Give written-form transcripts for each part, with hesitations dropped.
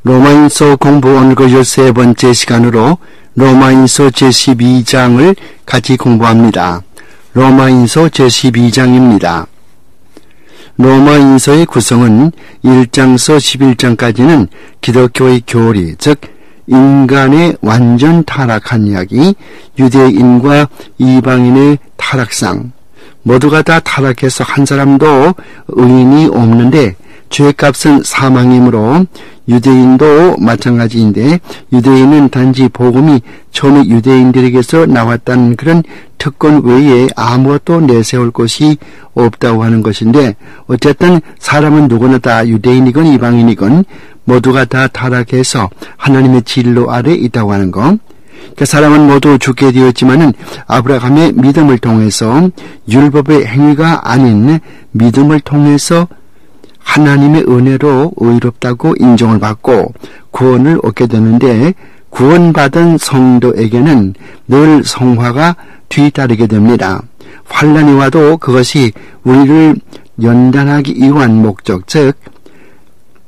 로마인서 공부 오늘 13번째 시간으로 로마인서 제12장을 같이 공부합니다. 로마인서 제12장입니다. 로마인서의 구성은 1장서 11장까지는 기독교의 교리, 즉 인간의 완전 타락한 이야기, 유대인과 이방인의 타락상, 모두가 다 타락해서 한 사람도 의인이 없는데 죄값은 사망이므로 유대인도 마찬가지인데 유대인은 단지 복음이 처음에 유대인들에게서 나왔다는 그런 특권 외에 아무것도 내세울 것이 없다고 하는 것인데, 어쨌든 사람은 누구나 다 유대인이건 이방인이건 모두가 다 타락해서 하나님의 진로 아래 있다고 하는 것. 그 사람은 모두 죽게 되었지만은 아브라함의 믿음을 통해서 율법의 행위가 아닌 믿음을 통해서 하나님의 은혜로 의롭다고 인정을 받고 구원을 얻게 되는데, 구원받은 성도에게는 늘 성화가 뒤따르게 됩니다. 환난이 와도 그것이 우리를 연단하기 위한 목적, 즉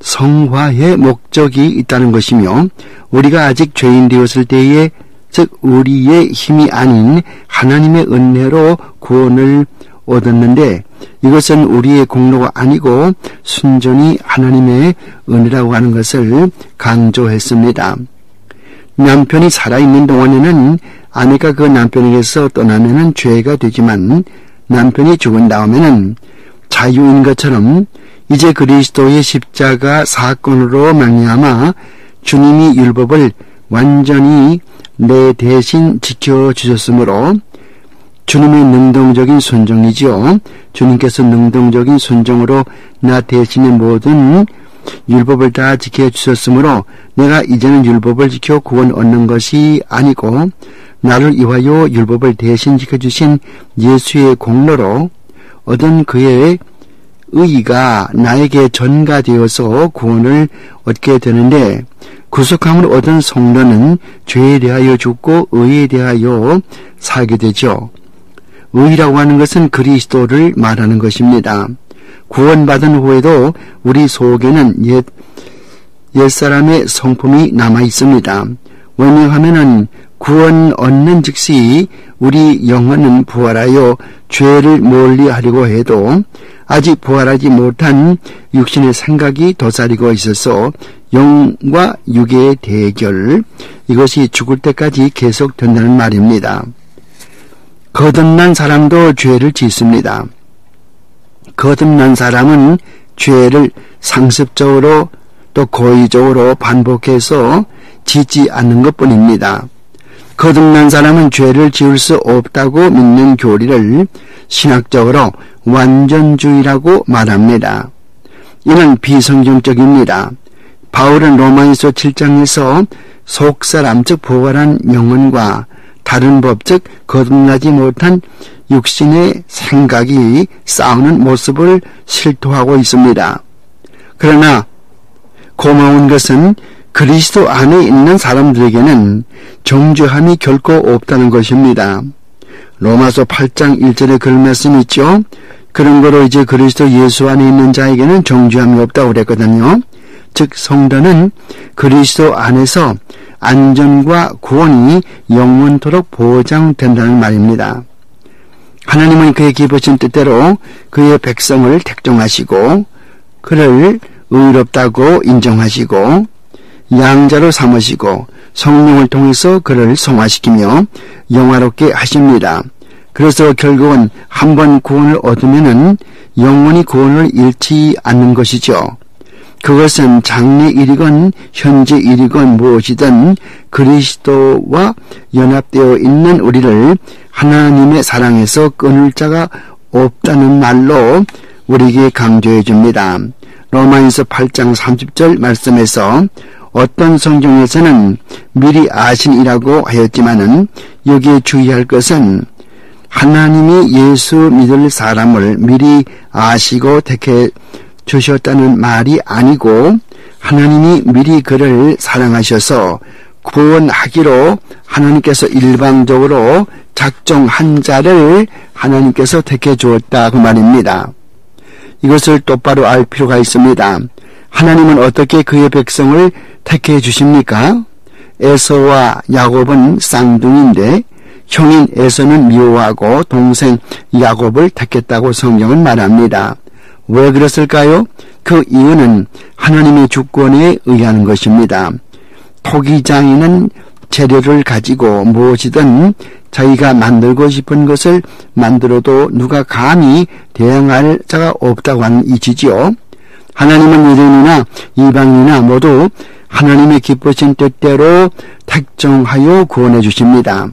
성화의 목적이 있다는 것이며, 우리가 아직 죄인 되었을 때에, 즉 우리의 힘이 아닌 하나님의 은혜로 구원을 얻었는데, 이것은 우리의 공로가 아니고 순전히 하나님의 은혜라고 하는 것을 강조했습니다. 남편이 살아있는 동안에는 아내가 그 남편에게서 떠나면은 죄가 되지만, 남편이 죽은 다음에는 자유인 것처럼 이제 그리스도의 십자가 사건으로 말미암아 주님이 율법을 완전히 내 대신 지켜주셨으므로, 주님의 능동적인 순종이지요. 주님께서 능동적인 순종으로 나 대신에 모든 율법을 다 지켜주셨으므로 내가 이제는 율법을 지켜 구원 얻는 것이 아니고 나를 위하여 율법을 대신 지켜주신 예수의 공로로 얻은 그의 의의가 나에게 전가되어서 구원을 얻게 되는데, 구속함을 얻은 성도는 죄에 대하여 죽고 의에 대하여 살게 되죠. 의라고 하는 것은 그리스도를 말하는 것입니다. 구원받은 후에도 우리 속에는 옛사람의 성품이 남아 있습니다. 왜냐하면은 구원 얻는 즉시 우리 영혼은 부활하여 죄를 멀리하려고 해도 아직 부활하지 못한 육신의 생각이 도사리고 있어서 영과 육의 대결, 이것이 죽을 때까지 계속된다는 말입니다. 거듭난 사람도 죄를 짓습니다. 거듭난 사람은 죄를 상습적으로 또 고의적으로 반복해서 짓지 않는 것뿐입니다. 거듭난 사람은 죄를 지을 수 없다고 믿는 교리를 신학적으로 완전주의라고 말합니다. 이는 비성경적입니다. 바울은 로마인서 7장에서 속사람, 즉 부활한 영혼과 다른 법, 즉 거듭나지 못한 육신의 생각이 싸우는 모습을 실토하고 있습니다. 그러나 고마운 것은 그리스도 안에 있는 사람들에게는 정죄함이 결코 없다는 것입니다. 로마서 8장 1절에 그런 말씀이 있죠. 그런 거로 이제 그리스도 예수 안에 있는 자에게는 정죄함이 없다고 그랬거든요. 즉 성도는 그리스도 안에서 안전과 구원이 영원토록 보장된다는 말입니다. 하나님은 그의 기쁘신 뜻대로 그의 백성을 택정하시고 그를 의롭다고 인정하시고 양자로 삼으시고 성령을 통해서 그를 성화시키며 영화롭게 하십니다. 그래서 결국은 한번 구원을 얻으면은 영원히 구원을 잃지 않는 것이죠. 그것은 장래 일이건 현재 일이건 무엇이든 그리스도와 연합되어 있는 우리를 하나님의 사랑에서 끊을 자가 없다는 말로 우리에게 강조해 줍니다. 로마인서 8장 30절 말씀에서 어떤 성경에서는 미리 아신이라고 하였지만은 여기에 주의할 것은 하나님이 예수 믿을 사람을 미리 아시고 택해 주셨다는 말이 아니고, 하나님이 미리 그를 사랑하셔서 구원하기로 하나님께서 일방적으로 작정한 자를 하나님께서 택해 주었다 그 말입니다. 이것을 똑바로 알 필요가 있습니다. 하나님은 어떻게 그의 백성을 택해 주십니까? 에서와 야곱은 쌍둥이인데 형인 에서는 미워하고 동생 야곱을 택했다고 성경은 말합니다. 왜 그랬을까요? 그 이유는 하나님의 주권에 의한 것입니다. 토기장이는 재료를 가지고 무엇이든 자기가 만들고 싶은 것을 만들어도 누가 감히 대항할 자가 없다고 하는 이치지요. 하나님은 유대인이나 이방인이나 모두 하나님의 기쁘신 뜻대로 택정하여 구원해 주십니다.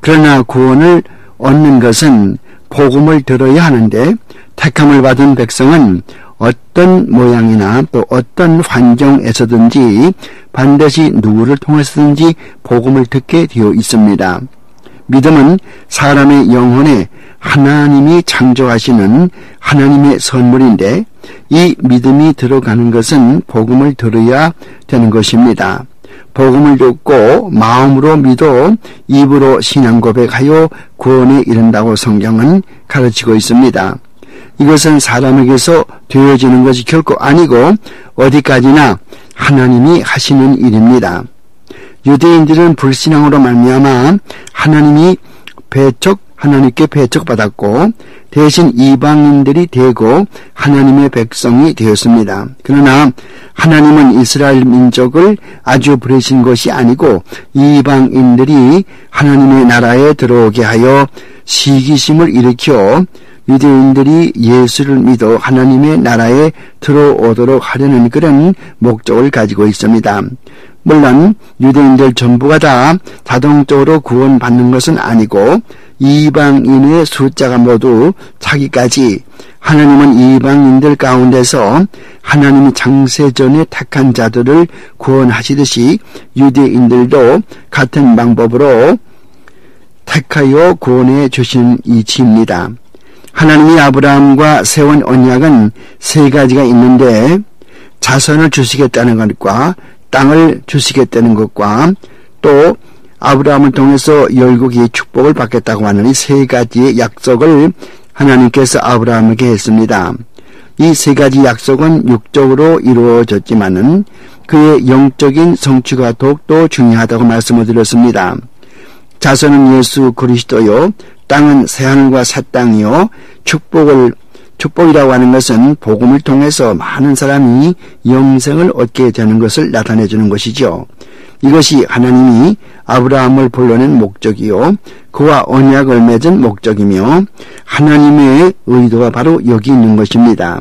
그러나 구원을 얻는 것은 복음을 들어야 하는데 택함을 받은 백성은 어떤 모양이나 또 어떤 환경에서든지 반드시 누구를 통해서든지 복음을 듣게 되어 있습니다. 믿음은 사람의 영혼에 하나님이 창조하시는 하나님의 선물인데 이 믿음이 들어가는 것은 복음을 들어야 되는 것입니다. 복음을 듣고 마음으로 믿어 입으로 신앙 고백하여 구원에 이른다고 성경은 가르치고 있습니다. 이것은 사람에게서 되어지는 것이 결코 아니고 어디까지나 하나님이 하시는 일입니다. 유대인들은 불신앙으로 말미암아 하나님께 배척받았고 대신 이방인들이 되고 하나님의 백성이 되었습니다. 그러나 하나님은 이스라엘 민족을 아주 부르신 것이 아니고 이방인들이 하나님의 나라에 들어오게 하여 시기심을 일으켜 유대인들이 예수를 믿어 하나님의 나라에 들어오도록 하려는 그런 목적을 가지고 있습니다. 물론 유대인들 전부가 다 자동적으로 구원받는 것은 아니고 이방인의 숫자가 모두 차기까지 하나님은 이방인들 가운데서 하나님이 창세전에 택한 자들을 구원하시듯이 유대인들도 같은 방법으로 택하여 구원해 주신 이치입니다. 하나님이 아브라함과 세운 언약은 세 가지가 있는데 자손을 주시겠다는 것과 땅을 주시겠다는 것과 또 아브라함을 통해서 열국이 축복을 받겠다고 하는 이 세 가지의 약속을 하나님께서 아브라함에게 했습니다. 이 세 가지 약속은 육적으로 이루어졌지만은 그의 영적인 성취가 더욱더 중요하다고 말씀을 드렸습니다. 자손은 예수 그리스도요, 땅은 새하늘과 새 땅이요, 축복이라고 하는 것은 복음을 통해서 많은 사람이 영생을 얻게 되는 것을 나타내 주는 것이죠. 이것이 하나님이 아브라함을 불러낸 목적이요, 그와 언약을 맺은 목적이며 하나님의 의도가 바로 여기 있는 것입니다.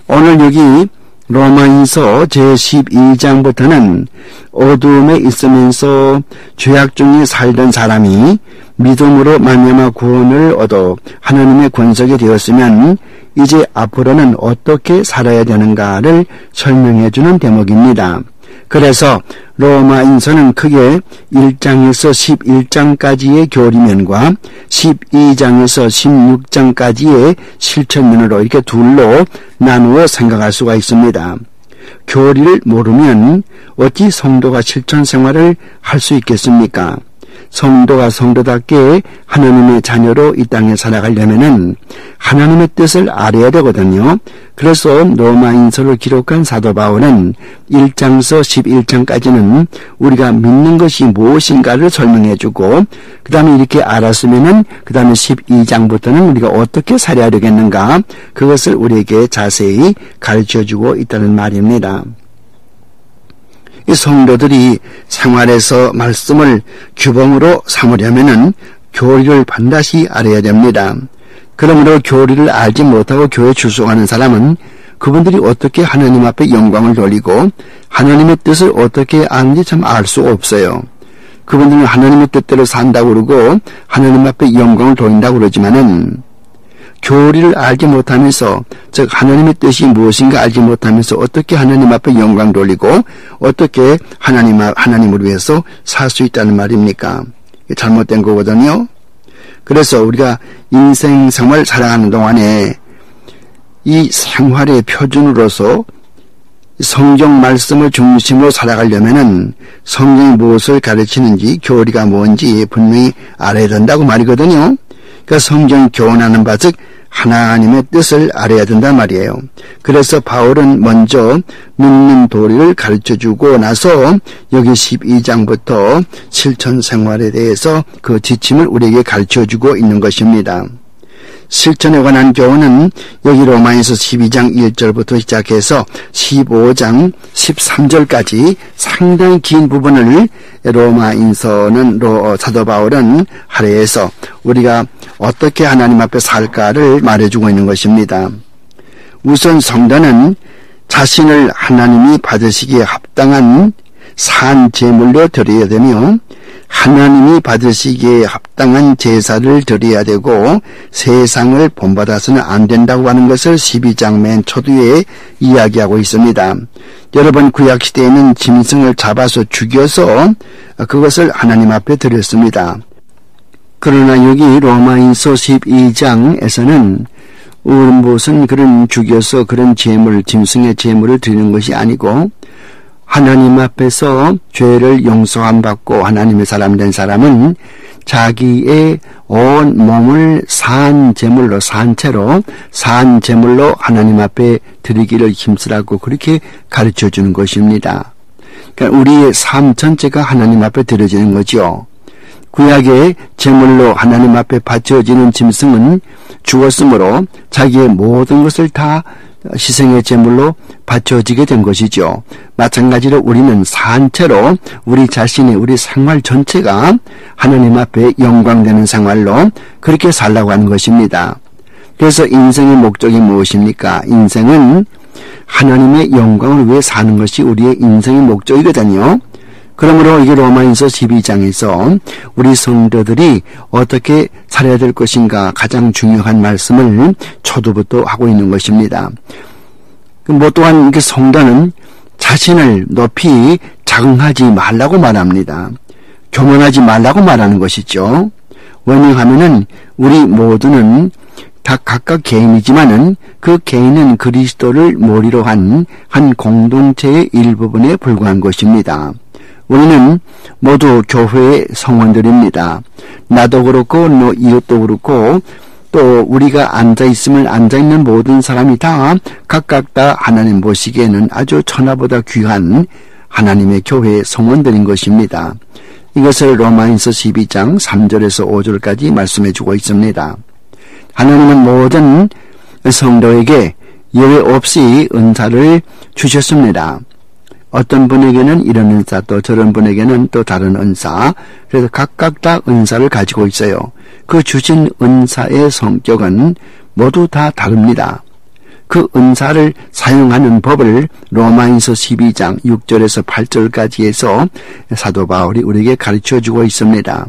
오늘 여기 로마인서 제12장부터는 어두움에 있으면서 죄악 중에 살던 사람이 믿음으로 말미암아 구원을 얻어 하나님의 권속이 되었으면 이제 앞으로는 어떻게 살아야 되는가를 설명해 주는 대목입니다. 그래서 로마인서는 크게 1장에서 11장까지의 교리면과 12장에서 16장까지의 실천면으로 이렇게 둘로 나누어 생각할 수가 있습니다. 교리를 모르면 어찌 성도가 실천 생활을 할 수 있겠습니까? 성도가 성도답게 하나님의 자녀로 이 땅에 살아가려면은 하나님의 뜻을 알아야 되거든요. 그래서 로마인서를 기록한 사도 바울은 1장서 11장까지는 우리가 믿는 것이 무엇인가를 설명해주고 그 다음에 이렇게 알았으면은 그 다음에 12장부터는 우리가 어떻게 살아야 되겠는가 그것을 우리에게 자세히 가르쳐주고 있다는 말입니다. 이 성도들이 생활에서 말씀을 규범으로 삼으려면은 교리를 반드시 알아야 됩니다. 그러므로 교리를 알지 못하고 교회에 출석하는 사람은 그분들이 어떻게 하나님 앞에 영광을 돌리고 하나님의 뜻을 어떻게 아는지 참 알 수가 없어요. 그분들은 하나님의 뜻대로 산다고 그러고 하나님 앞에 영광을 돌린다고 그러지만은 교리를 알지 못하면서 즉 하나님의 뜻이 무엇인가 알지 못하면서 어떻게 하나님 앞에 영광 돌리고 어떻게 하나님을 위해서 살 수 있다는 말입니까? 잘못된 거거든요. 그래서 우리가 인생 생활 살아가는 동안에 이 생활의 표준으로서 성경 말씀을 중심으로 살아가려면은 성경이 무엇을 가르치는지 교리가 뭔지 분명히 알아야 된다고 말이거든요. 그러니까 성경이 교훈하는 바 즉 하나님의 뜻을 알아야 된단 말이에요. 그래서 바울은 먼저 묻는 도리를 가르쳐주고 나서 여기 12장부터 실천 생활에 대해서 그 지침을 우리에게 가르쳐주고 있는 것입니다. 실천에 관한 교훈은 여기 로마에서 12장 1절부터 시작해서 15장 13절까지 상당히 긴 부분을 로마인서는 사도 바울은 할애해서 우리가 어떻게 하나님 앞에 살까를 말해주고 있는 것입니다. 우선 성도는 자신을 하나님이 받으시기에 합당한 산 제물로 드려야 되며 하나님이 받으시기에 합당한 제사를 드려야 되고 세상을 본받아서는 안 된다고 하는 것을 12장 맨 초두에 이야기하고 있습니다. 여러분 구약시대에는 짐승을 잡아서 죽여서 그것을 하나님 앞에 드렸습니다. 그러나 여기 로마인서 12장에서는 무슨 그런 죽여서 그런 제물, 짐승의 제물을 드리는 것이 아니고 하나님 앞에서 죄를 용서함 받고 하나님의 사람 된 사람은 자기의 온 몸을 산 제물로 하나님 앞에 드리기를 힘쓰라고 그렇게 가르쳐 주는 것입니다. 그러니까 우리의 삶 전체가 하나님 앞에 드려지는 거죠. 구약의 제물로 하나님 앞에 바쳐지는 짐승은 죽었으므로 자기의 모든 것을 다 희생의 제물로 바쳐지게 된 것이죠. 마찬가지로 우리는 산채로 우리 자신의 우리 생활 전체가 하나님 앞에 영광되는 생활로 그렇게 살라고 하는 것입니다. 그래서 인생의 목적이 무엇입니까? 인생은 하나님의 영광을 위해 사는 것이 우리의 인생의 목적이거든요. 그러므로 이게 로마인서 12장에서 우리 성도들이 어떻게 살아야 될 것인가 가장 중요한 말씀을 초두부터 하고 있는 것입니다. 또한 이렇게 성도는 자신을 높이 자긍하지 말라고 말합니다. 교만하지 말라고 말하는 것이죠. 왜냐하면은 우리 모두는 다 각각 개인이지만은 그 개인은 그리스도를 머리로 한 공동체의 일부분에 불과한 것입니다. 우리는 모두 교회의 성원들입니다. 나도 그렇고 이웃도 그렇고 또 우리가 앉아있는 모든 사람이 다 각각 다 하나님 보시기에는 아주 천하보다 귀한 하나님의 교회의 성원들인 것입니다. 이것을 로마인서 12장 3절에서 5절까지 말씀해 주고 있습니다. 하나님은 모든 성도에게 예외 없이 은사를 주셨습니다. 어떤 분에게는 이런 은사, 또 저런 분에게는 또 다른 은사, 그래서 각각 다 은사를 가지고 있어요. 그 주신 은사의 성격은 모두 다 다릅니다. 그 은사를 사용하는 법을 로마인서 12장 6절에서 8절까지 해서 사도 바울이 우리에게 가르쳐주고 있습니다.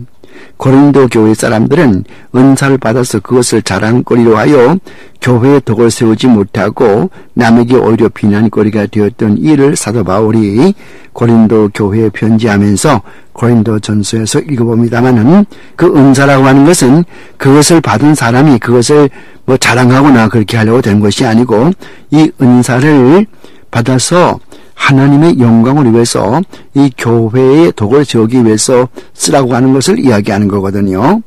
고린도 교회 사람들은 은사를 받아서 그것을 자랑거리로 하여 교회의 덕을 세우지 못하고 남에게 오히려 비난거리가 되었던 이를 사도 바울이 고린도 교회에 편지하면서 고린도 전서에서 읽어봅니다마는 그 은사라고 하는 것은 그것을 받은 사람이 그것을 자랑하거나 그렇게 하려고 된 것이 아니고 이 은사를 받아서 하나님의 영광을 위해서 이 교회의 덕을 세우기 위해서 쓰라고 하는 것을 이야기하는 거거든요.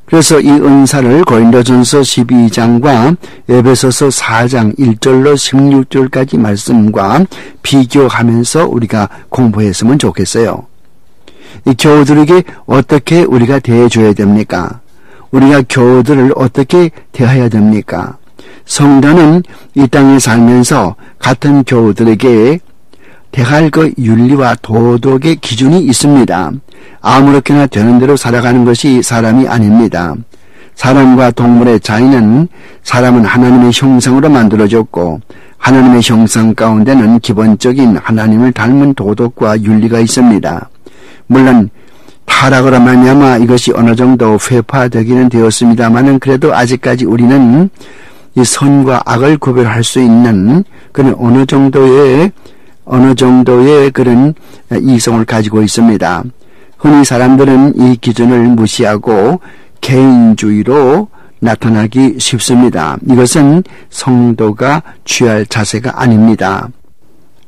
그래서 이 은사를 고린도전서 12장과 에베소서 4장 1절로 16절까지 말씀과 비교하면서 우리가 공부했으면 좋겠어요. 이 교우들에게 어떻게 우리가 대해줘야 됩니까? 우리가 교우들을 어떻게 대해야 됩니까? 성도는 이 땅에 살면서 같은 교우들에게 대할 그 윤리와 도덕의 기준이 있습니다. 아무렇게나 되는 대로 살아가는 것이 사람이 아닙니다. 사람과 동물의 차이는 사람은 하나님의 형상으로 만들어졌고 하나님의 형상 가운데는 기본적인 하나님을 닮은 도덕과 윤리가 있습니다. 물론 타락으로 말미암아 이것이 어느 정도 회파되기는 되었습니다만은 그래도 아직까지 우리는 이 선과 악을 구별할 수 있는 그런 어느 정도의 그런 이성을 가지고 있습니다. 흔히 사람들은 이 기준을 무시하고 개인주의로 나타나기 쉽습니다. 이것은 성도가 취할 자세가 아닙니다.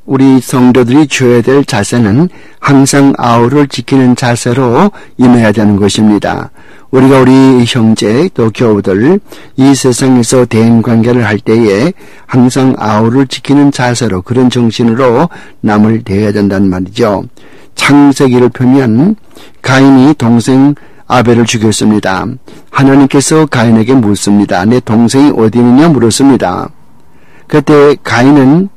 우리 성도들이 취해야 될 자세는 항상 아우를 지키는 자세로 임해야 되는 것입니다. 우리가 우리 형제 또 교우들 이 세상에서 대인관계를 할 때에 항상 아우를 지키는 자세로 그런 정신으로 남을 대해야 된다는 말이죠. 창세기를 펴면 가인이 동생 아벨을 죽였습니다. 하나님께서 가인에게 묻습니다. 내 동생이 어디 있느냐 물었습니다. 그때 가인은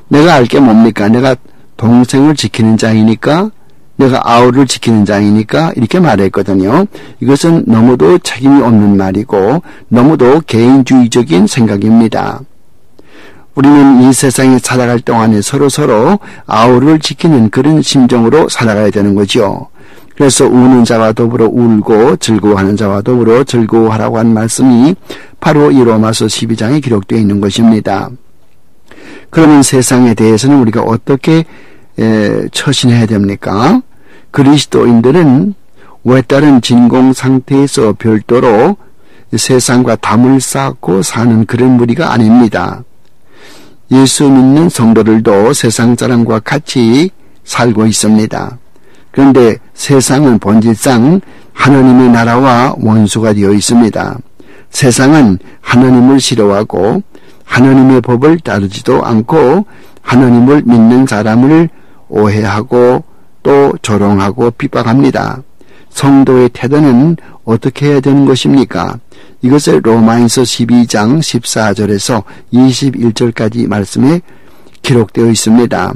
내가 알 게 뭡니까? 내가 동생을 지키는 자이니까, 내가 아우를 지키는 자이니까 이렇게 말했거든요. 이것은 너무도 책임이 없는 말이고 너무도 개인주의적인 생각입니다. 우리는 이 세상에 살아갈 동안에 서로 아우를 지키는 그런 심정으로 살아가야 되는 거죠. 그래서 우는 자와 더불어 울고 즐거워하는 자와 더불어 즐거워하라고 한 말씀이 바로 이 로마서 12장에 기록되어 있는 것입니다. 그러면 세상에 대해서는 우리가 어떻게 처신해야 됩니까? 그리스도인들은 외다른 진공 상태에서 별도로 세상과 담을 쌓고 사는 그런 무리가 아닙니다. 예수 믿는 성도들도 세상 사람과 같이 살고 있습니다. 그런데 세상은 본질상 하나님의 나라와 원수가 되어 있습니다. 세상은 하나님을 싫어하고 하나님의 법을 따르지도 않고 하나님을 믿는 사람을 오해하고 또 조롱하고 핍박합니다. 성도의 태도는 어떻게 해야 되는 것입니까? 이것을 로마인서 12장 14절에서 21절까지 말씀에 기록되어 있습니다.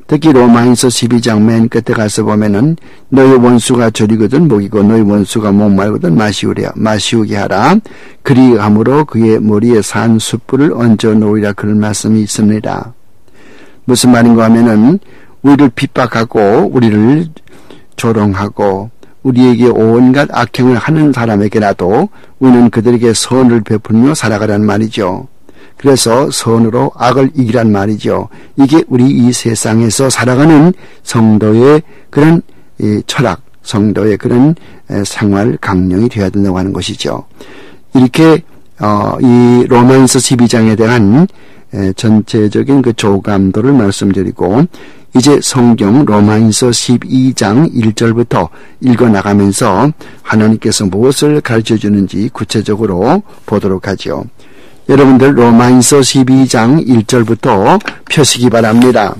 특히 로마인서 12장 맨 끝에 가서 보면은 너희 원수가 저리거든 먹이고 너희 원수가 목말거든 마시우게 하라. 그리함으로 그의 머리에 산 숯불을 얹어 놓으리라 그런 말씀이 있습니다. 무슨 말인가 하면은 우리를 핍박하고 우리를 조롱하고 우리에게 온갖 악행을 하는 사람에게라도 우리는 그들에게 선을 베풀며 살아가란 말이죠. 그래서 선으로 악을 이기란 말이죠. 이게 우리 이 세상에서 살아가는 성도의 그런 철학, 성도의 그런 생활 강령이 되어야 된다고 하는 것이죠. 이렇게 이 로마인서 12장에 대한 전체적인 그 조감도를 말씀드리고 이제 성경 로마인서 12장 1절부터 읽어나가면서 하나님께서 무엇을 가르쳐주는지 구체적으로 보도록 하죠. 여러분들 로마인서 12장 1절부터 펴시기 바랍니다.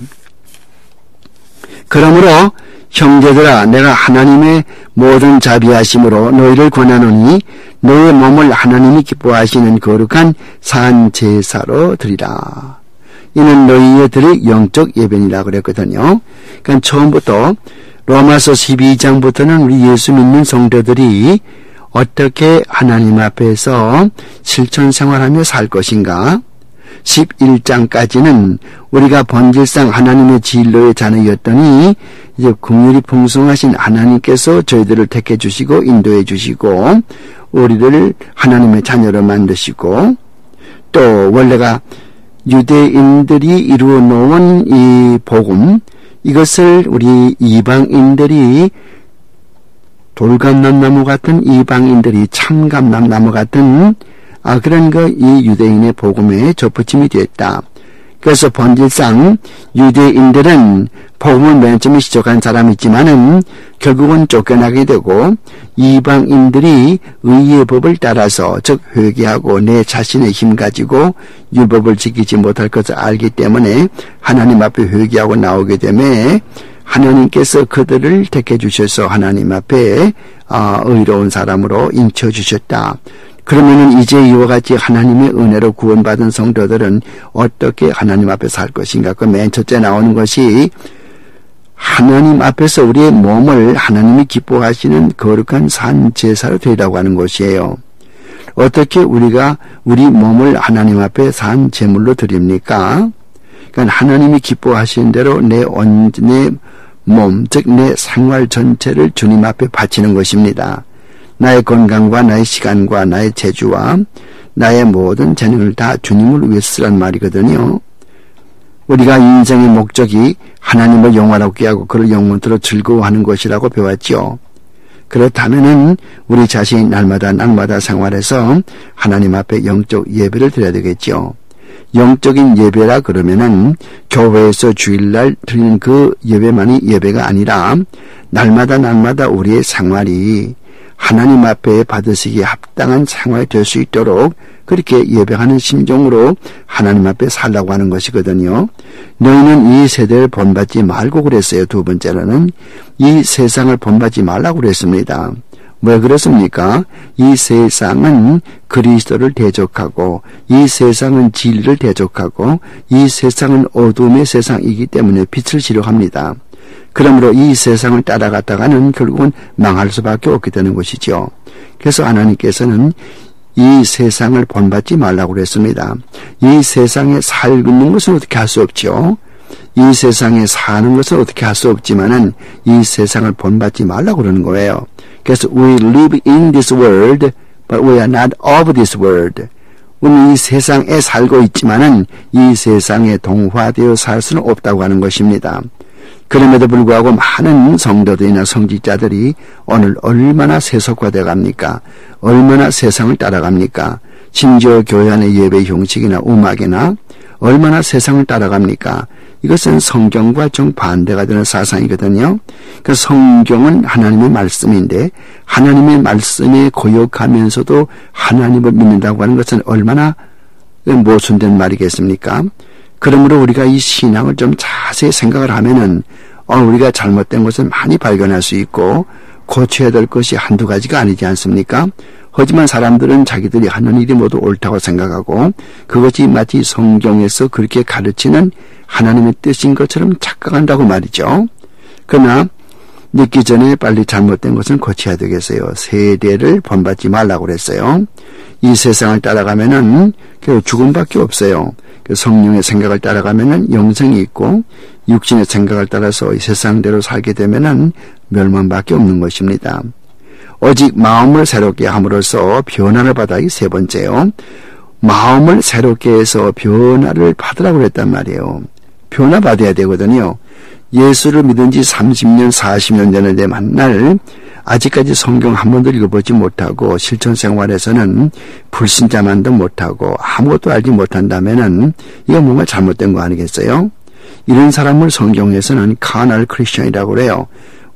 그러므로 형제들아 내가 하나님의 모든 자비하심으로 너희를 권하노니 너희의 몸을 하나님이 기뻐하시는 거룩한 산 제사로 드리라. 이는 너희의 드릴 영적 예배니라 그랬거든요. 그러니까 처음부터 로마서 12장부터는 우리 예수 믿는 성도들이 어떻게 하나님 앞에서 실천 생활하며 살 것인가? 11장까지는 우리가 본질상 하나님의 진로의 자녀였더니 이제 긍휼이 풍성하신 하나님께서 저희들을 택해 주시고 인도해 주시고 우리를 하나님의 자녀로 만드시고 또 원래가 유대인들이 이루어 놓은 이 복음 이것을 우리 이방인들이 돌감람나무 같은 이방인들이 참감람나무 같은 그런 이 유대인의 복음에 접붙임이 되었다. 그래서 본질상 유대인들은 복음을 맨 처음에 시작한 사람이지만은 결국은 쫓겨나게 되고 이방인들이 의의 법을 따라서 즉 회개하고 내 자신의 힘 가지고 율법을 지키지 못할 것을 알기 때문에 하나님 앞에 회개하고 나오게 되면 하나님께서 그들을 택해 주셔서 하나님 앞에 의로운 사람으로 인쳐 주셨다. 그러면은 이제 이와 같이 하나님의 은혜로 구원받은 성도들은 어떻게 하나님 앞에 살 것인가? 그 맨 첫째 나오는 것이 하나님 앞에서 우리의 몸을 하나님이 기뻐하시는 거룩한 산 제사로 드리라고 하는 것이에요. 어떻게 우리가 우리 몸을 하나님 앞에 산 제물로 드립니까? 그러니까 하나님이 기뻐하시는 대로 내 몸, 즉 내 생활 전체를 주님 앞에 바치는 것입니다. 나의 건강과 나의 시간과 나의 재주와 나의 모든 재능을 다 주님을 위해 쓰란 말이거든요. 우리가 인생의 목적이 하나님을 영화롭게 하고 그를 영원토록 즐거워하는 것이라고 배웠죠. 그렇다면은 우리 자신이 날마다 생활해서 하나님 앞에 영적 예배를 드려야 되겠죠. 영적인 예배라 그러면은 교회에서 주일날 드리는 그 예배만이 예배가 아니라 날마다 우리의 생활이 하나님 앞에 받으시기에 합당한 생활이 될 수 있도록 그렇게 예배하는 심정으로 하나님 앞에 살라고 하는 것이거든요. 너희는 이 세대를 본받지 말고 그랬어요. 두 번째로는 이 세상을 본받지 말라고 그랬습니다. 왜 그렇습니까? 이 세상은 그리스도를 대적하고 이 세상은 진리를 대적하고 이 세상은 어둠의 세상이기 때문에 빛을 싫어합니다. 그러므로 이 세상을 따라갔다가는 결국은 망할 수밖에 없게 되는 것이죠. 그래서 하나님께서는 이 세상을 본받지 말라고 그랬습니다. 이 세상에 살는 것은 어떻게 할 수 없죠. 이 세상에 사는 것은 어떻게 할 수 없지만은 이 세상을 본받지 말라고 그러는 거예요. 그래서 we live in this world, but we are not of this world. 우리는 이 세상에 살고 있지만은 이 세상에 동화되어 살 수는 없다고 하는 것입니다. 그럼에도 불구하고 많은 성도들이나 성직자들이 오늘 얼마나 세속화되어 갑니까? 얼마나 세상을 따라갑니까? 심지어 교회 안의 예배 형식이나 음악이나 얼마나 세상을 따라갑니까? 이것은 성경과 정반대가 되는 사상이거든요. 그 성경은 하나님의 말씀인데 하나님의 말씀에 고역하면서도 하나님을 믿는다고 하는 것은 얼마나 모순된 말이겠습니까? 그러므로 우리가 이 신앙을 좀 자세히 생각을 하면은 우리가 잘못된 것을 많이 발견할 수 있고 고쳐야 될 것이 한두 가지가 아니지 않습니까? 하지만 사람들은 자기들이 하는 일이 모두 옳다고 생각하고 그것이 마치 성경에서 그렇게 가르치는 하나님의 뜻인 것처럼 착각한다고 말이죠. 그러나 늦기 전에 빨리 잘못된 것은 고쳐야 되겠어요. 세대를 본받지 말라고 그랬어요. 이 세상을 따라가면은 결국 죽음밖에 없어요. 성령의 생각을 따라가면은 영생이 있고 육신의 생각을 따라서 이 세상대로 살게 되면은 멸망밖에 없는 것입니다. 오직 마음을 새롭게 함으로써 변화를 받아 이 세 번째요. 마음을 새롭게 해서 변화를 받으라고 그랬단 말이에요. 변화받아야 되거든요. 예수를 믿은 지 30년, 40년 전에 만날 아직까지 성경 한 번도 읽어보지 못하고 실천 생활에서는 불신자만도 못하고 아무것도 알지 못한다면은 이거 뭔가 잘못된 거 아니겠어요? 이런 사람을 성경에서는 카날 크리스천이라고 그래요.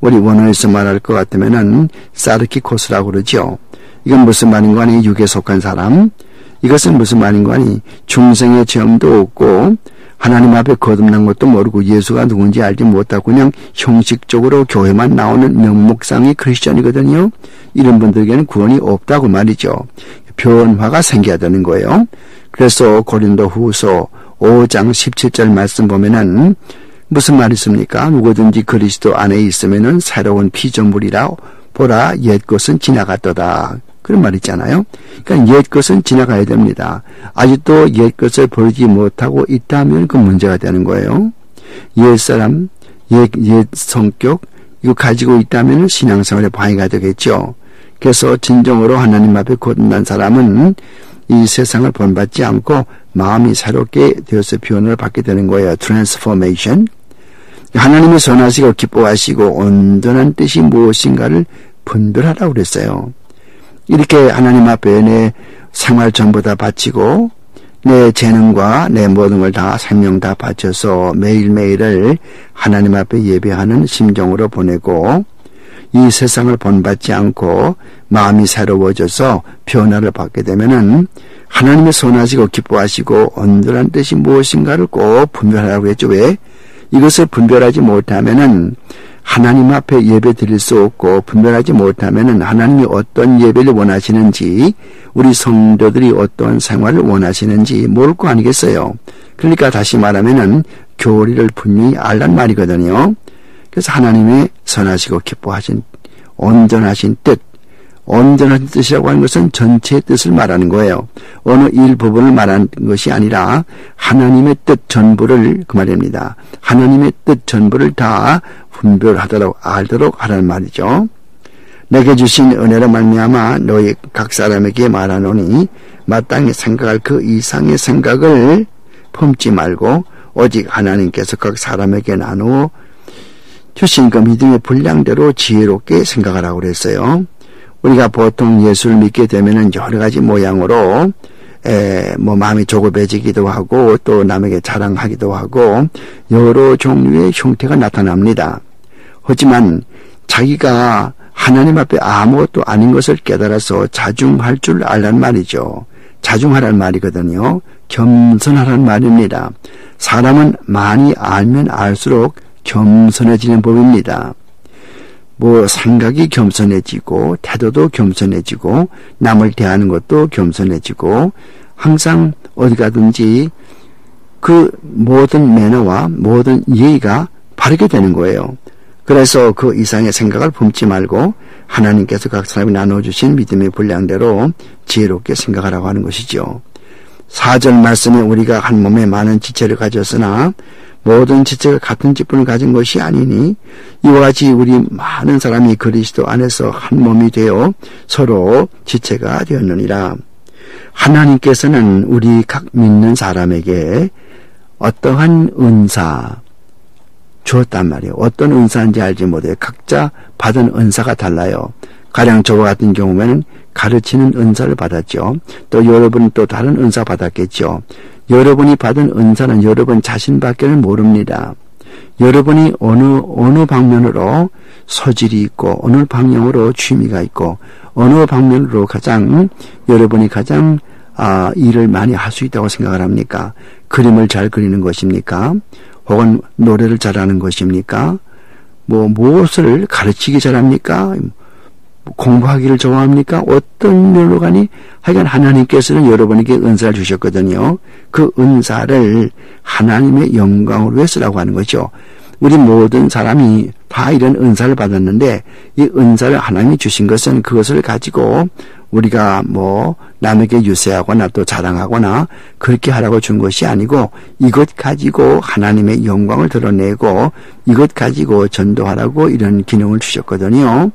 우리 원어에서 말할 것 같으면은 사르키코스라고 그러죠. 이건 무슨 말인 거니? 육에 속한 사람. 이것은 무슨 말인 거니? 중생의 체험도 없고 하나님 앞에 거듭난 것도 모르고 예수가 누군지 알지 못하고 그냥 형식적으로 교회만 나오는 명목상의 크리스천이거든요. 이런 분들에게는 구원이 없다고 말이죠. 변화가 생겨야 되는 거예요. 그래서 고린도 후서 5장 17절 말씀 보면은 무슨 말이 있습니까? 누구든지 그리스도 안에 있으면은 새로운 피조물이라 보라 옛것은 지나갔도다. 그런 말 있잖아요. 그러니까 옛것은 지나가야 됩니다. 아직도 옛것을 버리지 못하고 있다면 그 문제가 되는 거예요. 옛사람, 옛 성격 이거 가지고 있다면 신앙생활에 방해가 되겠죠. 그래서 진정으로 하나님 앞에 거듭난 사람은 이 세상을 본받지 않고 마음이 새롭게 되어서 변화를 받게 되는 거예요. 트랜스포메이션. 하나님이 선하시고 기뻐하시고 온전한 뜻이 무엇인가를 분별하라고 그랬어요. 이렇게 하나님 앞에 내 생활 전부 다 바치고 내 재능과 내 모든 걸 다 생명 다 바쳐서 매일매일을 하나님 앞에 예배하는 심정으로 보내고 이 세상을 본받지 않고 마음이 새로워져서 변화를 받게 되면은 하나님의 선하시고 기뻐하시고 온전한 뜻이 무엇인가를 꼭 분별하라고 했죠. 왜? 이것을 분별하지 못하면은 하나님 앞에 예배 드릴 수 없고 분별하지 못하면은 하나님이 어떤 예배를 원하시는지 우리 성도들이 어떤 생활을 원하시는지 모를 거 아니겠어요. 그러니까 다시 말하면은 교리를 분명히 알란 말이거든요. 그래서 하나님의 선하시고 기뻐하신 온전하신 뜻, 온전한 뜻이라고 하는 것은 전체의 뜻을 말하는 거예요. 어느 일부분을 말하는 것이 아니라 하나님의 뜻 전부를 그 말입니다. 하나님의 뜻 전부를 다 분별하도록 알도록 하라는 말이죠. 내게 주신 은혜로 말미암아 너희 각 사람에게 말하노니 마땅히 생각할 그 이상의 생각을 품지 말고 오직 하나님께서 각 사람에게 나누어 주신 그 믿음의 분량대로 지혜롭게 생각하라고 그랬어요. 우리가 보통 예수를 믿게 되면은 여러 가지 모양으로 뭐 마음이 조급해지기도 하고 또 남에게 자랑하기도 하고 여러 종류의 형태가 나타납니다. 하지만 자기가 하나님 앞에 아무것도 아닌 것을 깨달아서 자중할 줄 알란 말이죠. 자중하란 말이거든요. 겸손하란 말입니다. 사람은 많이 알면 알수록 겸손해지는 법입니다. 뭐 생각이 겸손해지고 태도도 겸손해지고 남을 대하는 것도 겸손해지고 항상 어디 가든지 그 모든 매너와 모든 예의가 바르게 되는 거예요. 그래서 그 이상의 생각을 품지 말고 하나님께서 각 사람이 나눠주신 믿음의 분량대로 지혜롭게 생각하라고 하는 것이죠. 4절 말씀에 우리가 한 몸에 많은 지체를 가졌으나 모든 지체가 같은 직분을 가진 것이 아니니 이와 같이 우리 많은 사람이 그리스도 안에서 한 몸이 되어 서로 지체가 되었느니라. 하나님께서는 우리 각 믿는 사람에게 어떠한 은사 주었단 말이에요. 어떤 은사인지 알지 못해요. 각자 받은 은사가 달라요. 가령 저와 같은 경우에는 가르치는 은사를 받았죠. 또 여러분은 또 다른 은사 받았겠죠. 여러분이 받은 은사는 여러분 자신밖에는 모릅니다. 여러분이 어느 방면으로 소질이 있고 어느 방향으로 취미가 있고 어느 방면으로 여러분이 가장 일을 많이 할 수 있다고 생각을 합니까? 그림을 잘 그리는 것입니까? 혹은 노래를 잘하는 것입니까? 무엇을 가르치기 잘합니까? 공부하기를 좋아합니까? 어떤 면으로 가니? 하여간 하나님께서는 여러분에게 은사를 주셨거든요. 그 은사를 하나님의 영광으로 쓰라고 하는 거죠. 우리 모든 사람이 다 이런 은사를 받았는데 이 은사를 하나님이 주신 것은 그것을 가지고 우리가 남에게 유세하거나 또 자랑하거나 그렇게 하라고 준 것이 아니고 이것 가지고 하나님의 영광을 드러내고 이것 가지고 전도하라고 이런 기능을 주셨거든요.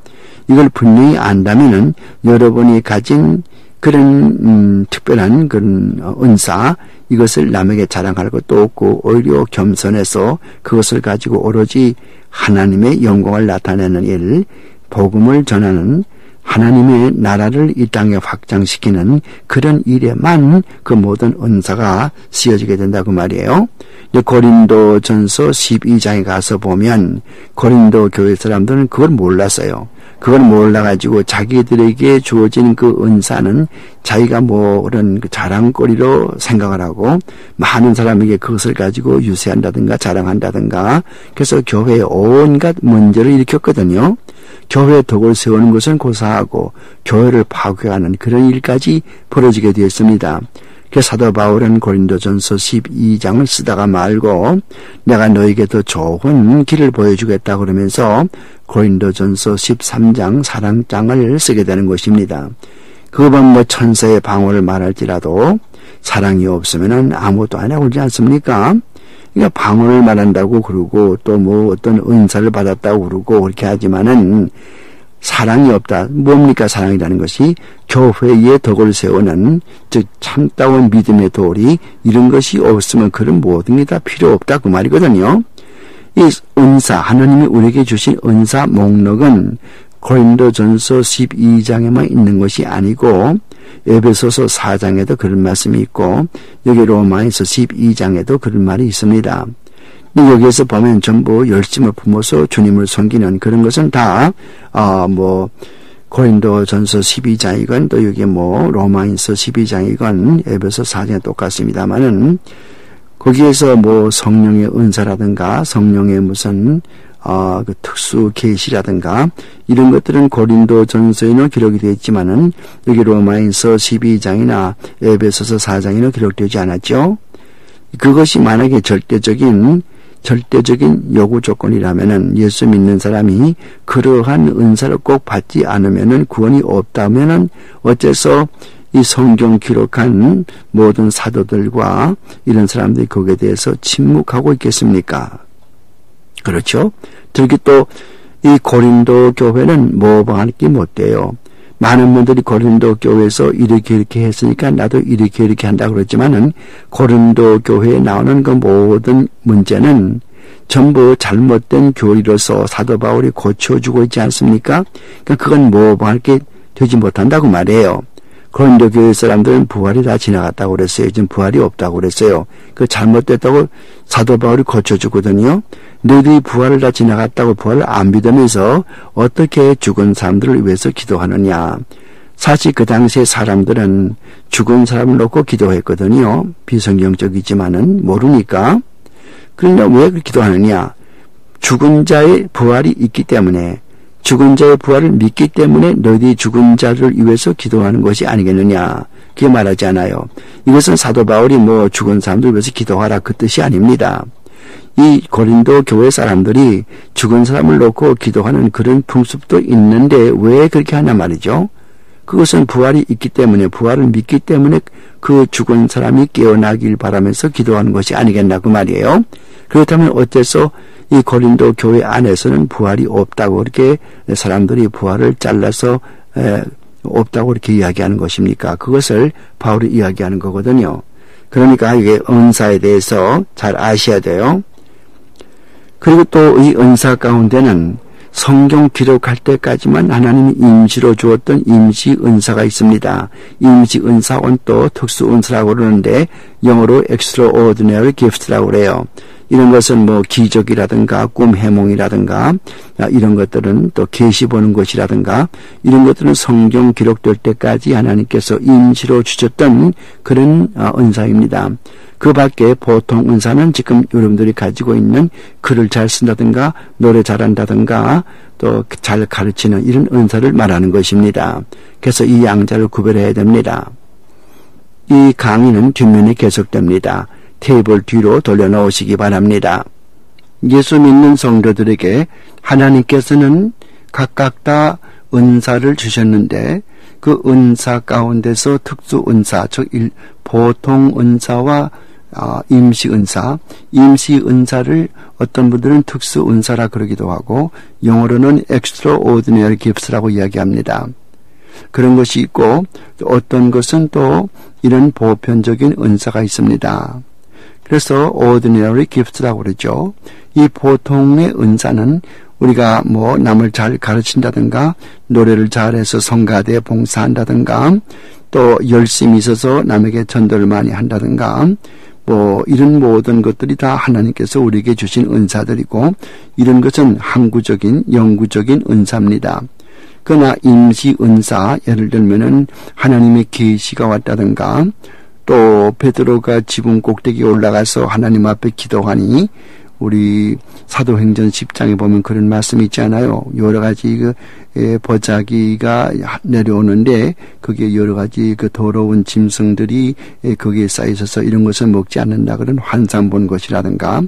이걸 분명히 안다면은 여러분이 가진 그런 특별한 그런 은사 이것을 남에게 자랑할 것도 없고 오히려 겸손해서 그것을 가지고 오로지 하나님의 영광을 나타내는 일, 복음을 전하는 하나님의 나라를 이 땅에 확장시키는 그런 일에만 그 모든 은사가 쓰여지게 된다고 말이에요. 고린도전서 12장에 가서 보면 고린도 교회 사람들은 그걸 몰랐어요. 그걸 몰라가지고 자기들에게 주어진 그 은사는 자기가 그런 자랑거리로 생각을 하고 많은 사람에게 그것을 가지고 유세한다든가 자랑한다든가 그래서 교회에 온갖 문제를 일으켰거든요. 교회에 덕을 세우는 것은 고사하고 교회를 파괴하는 그런 일까지 벌어지게 되었습니다. 그래서 사도 바울은 고린도전서 12장을 쓰다가 말고 내가 너에게 더 좋은 길을 보여주겠다 그러면서 고린도전서 13장 사랑장을 쓰게 되는 것입니다. 그건 천사의 방언을 말할지라도 사랑이 없으면 아무것도 안 하고 그러지 않습니까? 그러니까 방언을 말한다고 그러고 또 어떤 은사를 받았다고 그러고 그렇게 하지만은 사랑이 없다. 뭡니까 사랑이라는 것이? 교회에 덕을 세우는 즉 참다운 믿음의 도리 이런 것이 없으면 그런 모든 게 다 필요 없다 그 말이거든요. 이 은사 하나님이 우리에게 주신 은사 목록은 고린도전서 12장에만 있는 것이 아니고 에베소서 4장에도 그런 말씀이 있고 여기 로마에서 12장에도 그런 말이 있습니다. 여기에서 보면 전부 열심을 품어서 주님을 섬기는 그런 것은 다 고린도전서 12장이건 또 여기 로마인서 12장이건 에베소 4장에 똑같습니다만은 거기에서 성령의 은사라든가 성령의 무슨 그 특수 계시라든가 이런 것들은 고린도전서에는 기록이 되어 있지만은 여기 로마인서 12장이나 에베소서 4장에는 기록되지 않았죠. 그것이 만약에 절대적인 요구 조건이라면은 예수 믿는 사람이 그러한 은사를 꼭 받지 않으면은 구원이 없다면은 어째서 이 성경 기록한 모든 사도들과 이런 사람들이 거기에 대해서 침묵하고 있겠습니까? 그렇죠? 특히 또 이 고린도 교회는 모방할 게 못 돼요. 많은 분들이 고린도 교회에서 이렇게 했으니까 나도 이렇게 한다고 그러지만은 고린도 교회에 나오는 그 모든 문제는 전부 잘못된 교리로서 사도 바울이 고쳐주고 있지 않습니까? 그러니까 그건 모방할 게 되지 못한다고 말이에요. 고린도 교회 사람들은 부활이 다 지나갔다고 그랬어요. 지금 부활이 없다고 그랬어요. 그 잘못됐다고 사도 바울이 고쳐주거든요. 너희들이 부활을 다 지나갔다고 부활을 안 믿으면서 어떻게 죽은 사람들을 위해서 기도하느냐. 사실 그 당시에 사람들은 죽은 사람을 놓고 기도했거든요. 비성경적이지만은 모르니까. 그러니까 왜 그렇게 기도하느냐. 죽은 자의 부활이 있기 때문에, 죽은 자의 부활을 믿기 때문에 너희들이 죽은 자를 위해서 기도하는 것이 아니겠느냐. 그게 말하지 않아요. 이것은 사도 바울이 죽은 사람들 위해서 기도하라 그 뜻이 아닙니다. 이 고린도 교회 사람들이 죽은 사람을 놓고 기도하는 그런 풍습도 있는데 왜 그렇게 하냐 말이죠. 그것은 부활이 있기 때문에, 부활을 믿기 때문에 그 죽은 사람이 깨어나길 바라면서 기도하는 것이 아니겠나 그 말이에요. 그렇다면 어째서 이 고린도 교회 안에서는 부활이 없다고 이렇게 사람들이 부활을 잘라서 없다고 이렇게 이야기하는 것입니까? 그것을 바울이 이야기하는 거거든요. 그러니까 이게 은사에 대해서 잘 아셔야 돼요. 그리고 또 이 은사 가운데는 성경 기록할 때까지만 하나님이 임시로 주었던 임시 은사가 있습니다. 임시 은사는 또 특수 은사라고 그러는데 영어로 extraordinary gift라고 그래요. 이런 것은 기적이라든가 꿈 해몽이라든가 이런 것들은 또 계시 보는 것이라든가 이런 것들은 성경 기록될 때까지 하나님께서 임시로 주셨던 그런 은사입니다. 그 밖에 보통 은사는 지금 여러분들이 가지고 있는 글을 잘 쓴다든가 노래 잘한다든가 또 잘 가르치는 이런 은사를 말하는 것입니다. 그래서 이 양자를 구별해야 됩니다. 이 강의는 뒷면에 계속됩니다. 테이블 뒤로 돌려놓으시기 바랍니다. 예수 믿는 성도들에게 하나님께서는 각각 다 은사를 주셨는데 그 은사 가운데서 특수 은사, 즉 보통 은사와 임시 은사를 어떤 분들은 특수 은사라 그러기도 하고 영어로는 extraordinary gifts라고 이야기합니다. 그런 것이 있고 어떤 것은 또 이런 보편적인 은사가 있습니다. 그래서 ordinary gifts라고 그러죠. 이 보통의 은사는 우리가 남을 잘 가르친다든가 노래를 잘해서 성가대에 봉사한다든가 또 열심히 있어서 남에게 전도를 많이 한다든가 이런 모든 것들이 다 하나님께서 우리에게 주신 은사들이고 이런 것은 항구적인 영구적인 은사입니다. 그러나 임시 은사, 예를 들면은 하나님의 계시가 왔다든가 또 베드로가 지붕 꼭대기에 올라가서 하나님 앞에 기도하니 우리 사도행전 10장에 보면 그런 말씀이 있지 않아요. 여러 가지 보자기가 내려오는데 거기에 여러 가지 더러운 짐승들이 거기에 쌓여 있어서 이런 것을 먹지 않는다 그런 환상 본 것이라든가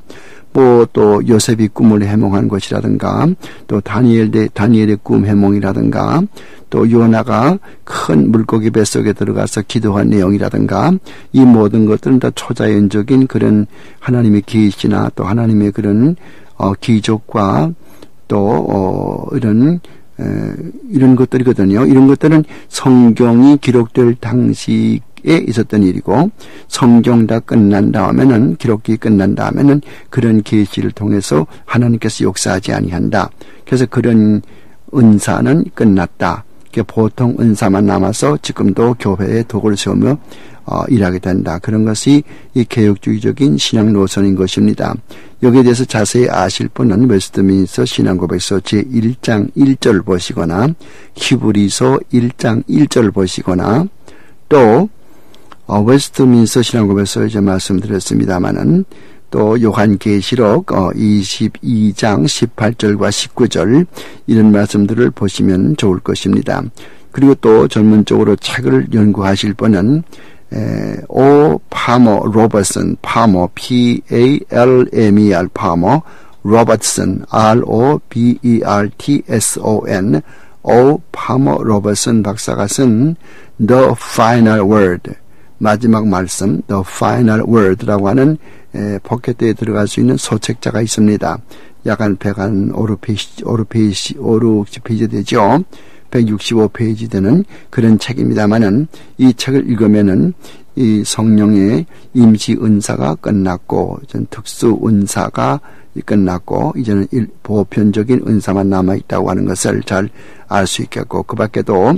또 요셉이 꿈을 해몽한 것이라든가 또 다니엘의 꿈 해몽이라든가 또 요나가 큰 물고기 뱃속에 들어가서 기도한 내용이라든가 이 모든 것들은 다 초자연적인 그런 하나님의 계시나 또 하나님의 그런 기적과 또 이런 것들이거든요. 이런 것들은 성경이 기록될 당시에 있었던 일이고 성경 다 끝난 다음에는 기록이 끝난 다음에는 그런 계시를 통해서 하나님께서 역사하지 아니한다. 그래서 그런 은사는 끝났다. 보통 은사만 남아서 지금도 교회에 덕을 세우며 일하게 된다. 그런 것이 이 개혁주의적인 신앙 노선인 것입니다. 여기에 대해서 자세히 아실 분은 웨스트민스터 신앙고백서 제1장 1절 보시거나 히브리서 1장 1절 보시거나 또 웨스트민스터 신앙고백서 이제 말씀드렸습니다마는 또 요한계시록 22장 18절과 19절 이런 말씀들을 보시면 좋을 것입니다. 그리고 또 전문적으로 책을 연구하실 분은 O. 파머 로버슨, 파머 P-A-L-M-E-R 파머 로버트슨 R-O-B-E-R-T-S-O-N O. 파머 로버슨 박사가 쓴 The Final Word 마지막 말씀 The Final Word라고 하는 포켓에 들어갈 수 있는 소책자가 있습니다. 약 한 160페이지 되죠. 165페이지 되는 그런 책입니다만은 이 책을 읽으면은 이 성령의 임시 은사가 끝났고 특수 은사가 끝났고 이제는 보편적인 은사만 남아있다고 하는 것을 잘 알 수 있겠고 그 밖에도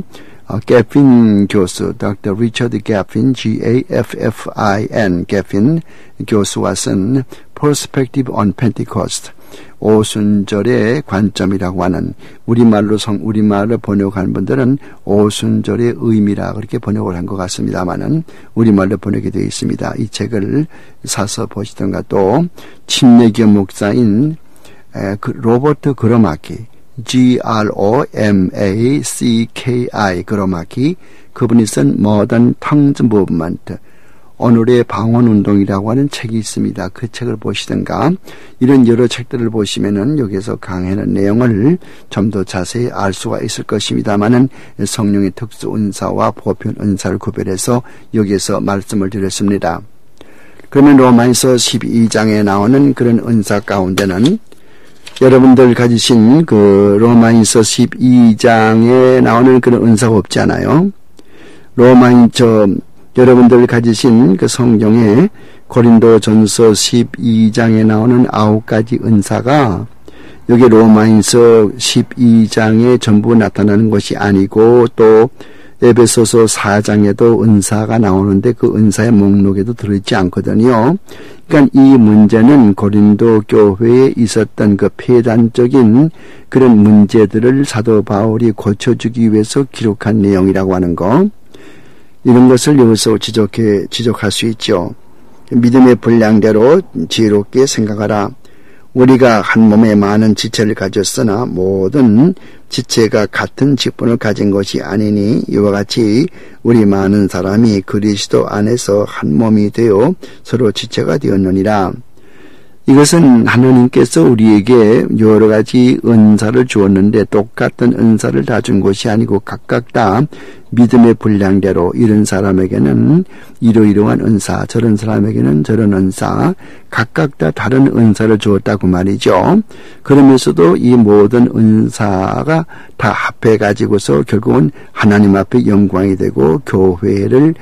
게핀 교수, Dr. 리처드 게핀, Gaffin, 게핀 교수와 쓴 Perspective on Pentecost, 오순절의 관점이라고 하는, 우리말로 번역한 분들은 오순절의 의미라 그렇게 번역을 한 것 같습니다만은 우리말로 번역이 되어 있습니다. 이 책을 사서 보시던가, 또 침례교 목사인 로버트 그로마키, Gromacki, 그로마키, 그분이 쓴 Modern Tongues Movement, 오늘의 방언운동이라고 하는 책이 있습니다. 그 책을 보시든가, 이런 여러 책들을 보시면은 여기서 강해하는 내용을 좀 더 자세히 알 수가 있을 것입니다만은 성령의 특수 은사와 보편 은사를 구별해서 여기에서 말씀을 드렸습니다. 그러면 로마서 12장에 나오는 그런 은사 가운데는 여러분들 가지신 그 로마서 12장에 나오는 그런 은사가 없잖아요. 여러분들 가지신 그 성경에 고린도전서 12장에 나오는 9가지 은사가 여기 로마서 12장에 전부 나타나는 것이 아니고, 또 에베소서 4장에도 은사가 나오는데 그 은사의 목록에도 들어있지 않거든요. 그러니까 이 문제는 고린도 교회에 있었던 그 폐단적인 그런 문제들을 사도 바울이 고쳐주기 위해서 기록한 내용이라고 하는 거, 이런 것을 여기서 지적할 수 있죠. 믿음의 분량대로 지혜롭게 생각하라. 우리가 한 몸에 많은 지체를 가졌으나 모든 지체가 같은 직분을 가진 것이 아니니, 이와 같이 우리 많은 사람이 그리스도 안에서 한 몸이 되어 서로 지체가 되었느니라. 이것은 하나님께서 우리에게 여러 가지 은사를 주었는데 똑같은 은사를 다 준 것이 아니고 각각 다 믿음의 분량대로, 이런 사람에게는 이러이러한 은사, 저런 사람에게는 저런 은사, 각각 다 다른 은사를 주었다고 말이죠. 그러면서도 이 모든 은사가 다 합해 가지고서 결국은 하나님 앞에 영광이 되고 교회를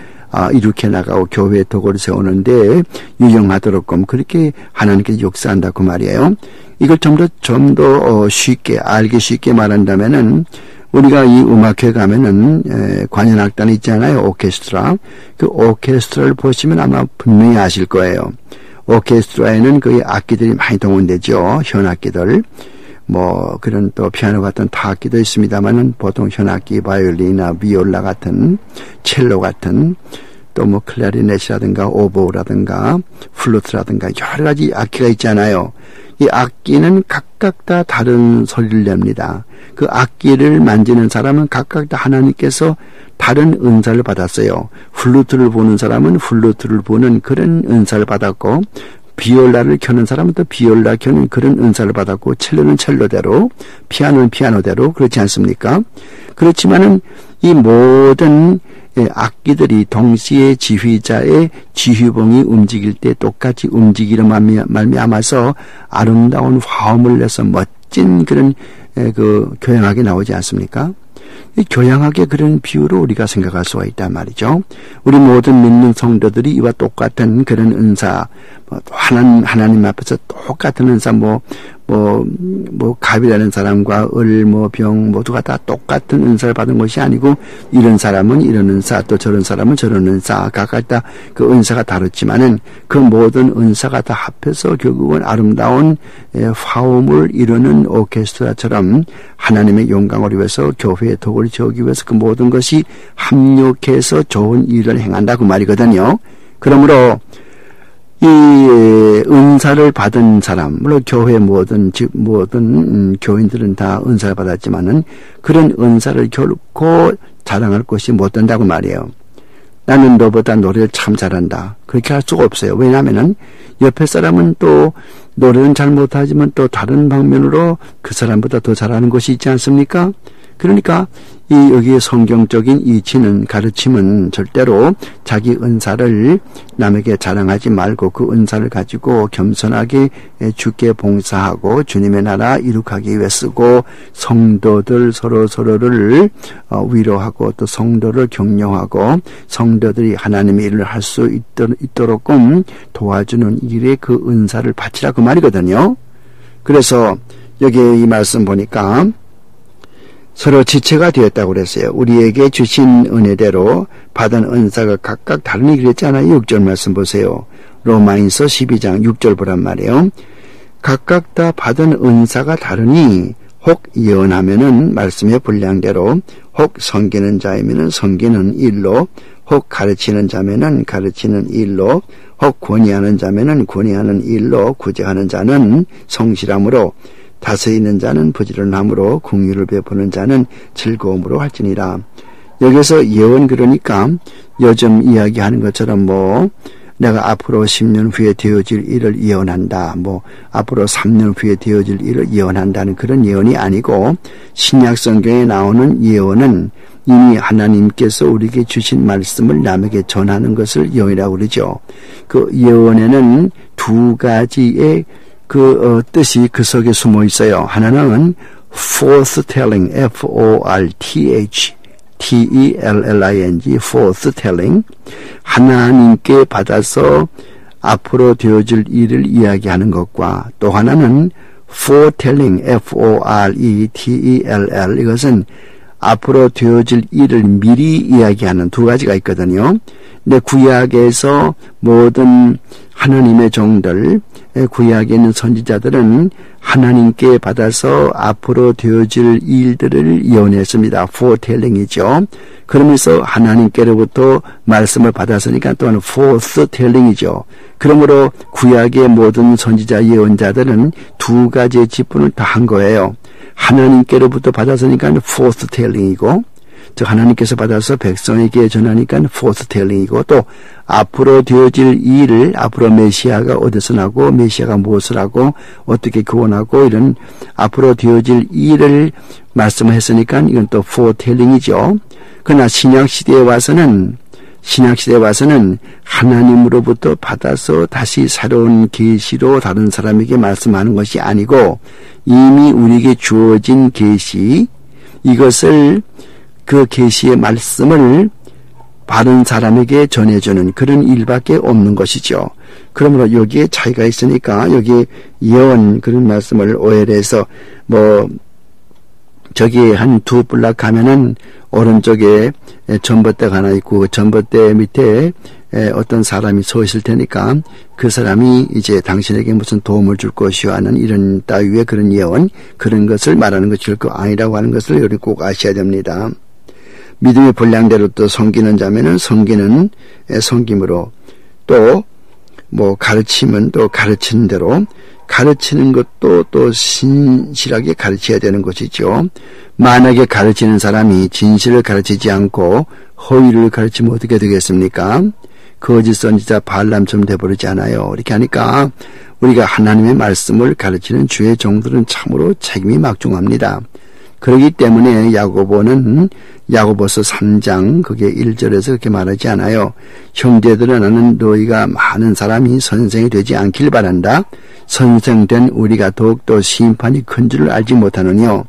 이렇게 나가고 교회의 도구를 세우는데 유용하도록끔 그렇게 하나님께서 역사한다고 말이에요. 이걸 좀 더 쉽게, 알기 쉽게 말한다면은, 우리가 이 음악회 가면은 관현악단이 있잖아요. 오케스트라. 그 오케스트라를 보시면 아마 분명히 아실 거예요. 오케스트라에는 거의 악기들이 많이 동원되죠. 현악기들. 그런 또 피아노 같은 타악기도 있습니다만은 보통 현악기, 바이올린이나 비올라 같은, 첼로 같은, 또 클라리넷이라든가 오보라든가 플루트라든가 여러 가지 악기가 있잖아요. 이 악기는 각각 다 다른 소리를 냅니다. 그 악기를 만지는 사람은 각각 다 하나님께서 다른 은사를 받았어요. 플루트를 부는 사람은 플루트를 부는 그런 은사를 받았고, 비올라를 켜는 사람은 또 비올라 켜는 그런 은사를 받았고, 첼로는 첼로대로, 피아노는 피아노대로, 그렇지 않습니까? 그렇지만은 이 모든 악기들이 동시에 지휘자의 지휘봉이 움직일 때 똑같이 움직이려 말미암아서 아름다운 화음을 내서 멋진 그런 교향악이 나오지 않습니까? 이 교향악의 그런 비유로 우리가 생각할 수가 있단 말이죠. 우리 모든 믿는 성도들이 이와 똑같은 그런 은사, 하나님 앞에서 똑같은 은사, 갑이라는 사람과 병 모두가 다 똑같은 은사를 받은 것이 아니고, 이런 사람은 이런 은사, 또 저런 사람은 저런 은사, 각각 다 그 은사가 다르지만은 그 모든 은사가 다 합해서 결국은 아름다운 화음을 이루는 오케스트라처럼 하나님의 영광을 위해서, 교회의 덕을 지우기 위해서 그 모든 것이 합력해서 좋은 일을 행한다 그 말이거든요. 그러므로 이 은사를 받은 사람, 물론 교회 모든 교인들은 다 은사를 받았지만은 그런 은사를 결코 자랑할 것이 못 된다고 말이에요. 나는 너보다 노래를 참 잘한다, 그렇게 할 수가 없어요. 왜냐하면은 옆에 사람은 또 노래는 잘 못하지만 또 다른 방면으로 그 사람보다 더 잘하는 것이 있지 않습니까? 그러니까 여기에 성경적인 이치는, 가르침은 절대로 자기 은사를 남에게 자랑하지 말고 그 은사를 가지고 겸손하게 주께 봉사하고 주님의 나라 이룩하기 위해 쓰고, 성도들 서로를 위로하고 또 성도를 격려하고 성도들이 하나님의 일을 할 수 있도록끔 도와주는 일에 그 은사를 바치라 그 말이거든요. 그래서 여기 이 말씀 보니까 서로 지체가 되었다고 그랬어요. 우리에게 주신 은혜대로 받은 은사가 각각 다르니 그랬잖아요. 6절 말씀 보세요. 로마인서 12장 6절 보란 말이에요. 각각 다 받은 은사가 다르니 혹 예언하면은 말씀의 분량대로, 혹 섬기는 자이면은 섬기는 일로, 혹 가르치는 자면은 가르치는 일로, 혹 권위하는 자면은 권위하는 일로, 구제하는 자는 성실함으로, 다스리는 자는 부지런함으로, 긍휼을 베푸는 자는 즐거움으로 할지니라. 여기서 예언 그러니까 요즘 이야기하는 것처럼 내가 앞으로 10년 후에 되어질 일을 예언한다. 앞으로 3년 후에 되어질 일을 예언한다는 그런 예언이 아니고, 신약 성경에 나오는 예언은 이미 하나님께서 우리에게 주신 말씀을 남에게 전하는 것을 예언이라고 그러죠. 그 예언에는 두 가지의 뜻이 그 속에 숨어 있어요. 하나는 forthtelling, F-O-R-T-H-T-E-L-L-I-N-G, forthtelling, 하나님께 받아서 앞으로 되어질 일을 이야기하는 것과, 또 하나는 foretelling, F-O-R-E-T-E-L-L, 이것은 앞으로 되어질 일을 미리 이야기하는 두 가지가 있거든요. 근데 구약에서 모든 하나님의 종들, 구약에 있는 선지자들은 하나님께 받아서 앞으로 되어질 일들을 예언했습니다. foretelling이죠. 그러면서 하나님께로부터 말씀을 받았으니까 또한 forthtelling이죠. 그러므로 구약의 모든 선지자 예언자들은 두 가지의 직분을 다 한 거예요. 하나님께로부터 받았으니까 forthtelling이고, 즉 하나님께서 받아서 백성에게 전하니까 forthtelling이고, 또 앞으로 되어질 일을, 앞으로 메시아가 어디서 나고 메시아가 무엇을 하고 어떻게 구원하고 이런 앞으로 되어질 일을 말씀했으니까 이건 또 foretelling이죠. 그러나 신약시대에 와서는 하나님으로부터 받아서 다시 새로운 계시로 다른 사람에게 말씀하는 것이 아니고, 이미 우리에게 주어진 계시, 이것을, 그 계시의 말씀을 바른 사람에게 전해주는 그런 일밖에 없는 것이죠. 그러므로 여기에 차이가 있으니까 여기 예언 그런 말씀을 오해해서 저기 한 두 블락 가면은 오른쪽에 전봇대가 하나 있고, 그 전봇대 밑에 어떤 사람이 서 있을 테니까 그 사람이 이제 당신에게 무슨 도움을 줄 것이요 하는 이런 따위의 그런 예언, 그런 것을 말하는 것이 결코 아니라고 하는 것을 여기 꼭 아셔야 됩니다. 믿음의 분량대로 또 섬기는 자면은 섬기는 섬김으로, 또 가르치면 또 가르치는 대로, 가르치는 것도 또 진실하게 가르쳐야 되는 것이죠. 만약에 가르치는 사람이 진실을 가르치지 않고 허위를 가르치면 어떻게 되겠습니까? 거짓 선지자 발람처럼 돼버리지 않아요. 이렇게 하니까 우리가 하나님의 말씀을 가르치는 주의 종들은 참으로 책임이 막중합니다. 그렇기 때문에 야고보서 3장 그게 1절에서 그렇게 말하지 않아요. 형제들아, 나는 너희가 많은 사람이 선생이 되지 않길 바란다. 선생된 우리가 더욱더 심판이 큰 줄을 알지 못하느뇨.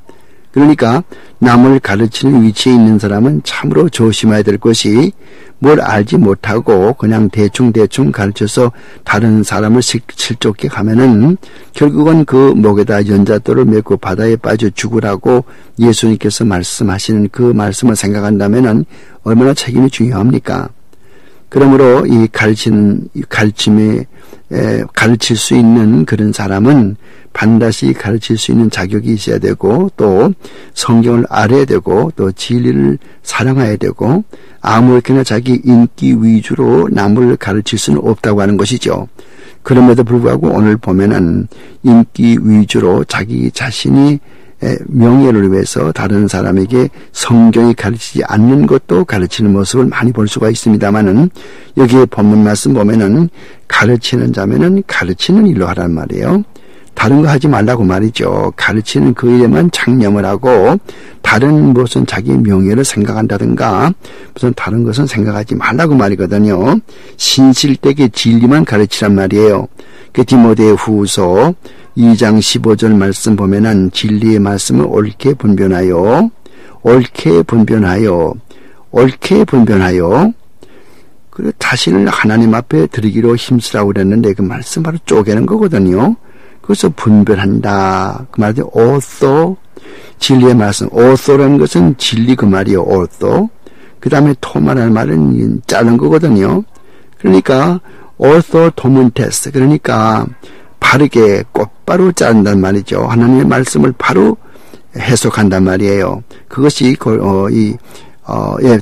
그러니까 남을 가르치는 위치에 있는 사람은 참으로 조심해야 될 것이, 뭘 알지 못하고 그냥 대충 가르쳐서 다른 사람을 실족해 가면은 결국은 그 목에다 연잣돌을 메고 바다에 빠져 죽으라고 예수님께서 말씀하시는 그 말씀을 생각한다면은 얼마나 책임이 중요합니까? 그러므로 이 가르칠 수 있는 그런 사람은 반드시 가르칠 수 있는 자격이 있어야 되고, 또 성경을 알아야 되고, 또 진리를 사랑해야 되고, 아무렇게나 자기 인기 위주로 남을 가르칠 수는 없다고 하는 것이죠. 그럼에도 불구하고 오늘 보면은 인기 위주로 자기 자신이 명예를 위해서 다른 사람에게 성경이 가르치지 않는 것도 가르치는 모습을 많이 볼 수가 있습니다만은, 여기에 본문 말씀 보면은 가르치는 자면은 가르치는 일로 하란 말이에요. 다른 거 하지 말라고 말이죠. 가르치는 그 일에만 창념을 하고 다른 무슨 자기 명예를 생각한다든가 무슨 다른 것은 생각하지 말라고 말이거든요. 신실되게 진리만 가르치란 말이에요. 그 디모데 후서 2장 15절 말씀 보면은 진리의 말씀을 옳게 분별하여 그 자신을 하나님 앞에 드리기로 힘쓰라고 그랬는데, 그 말씀 바로 쪼개는 거거든요. 그래서 분별한다. 그 말이 author, 진리의 말씀, 오토라는 것은 진리 그 말이요, 오토. 그 다음에 토마라는 말은 자른 거거든요. 그러니까 오토 토문테스, 그러니까 바르게 곧바로 자른단 말이죠. 하나님의 말씀을 바로 해석한단 말이에요. 그것이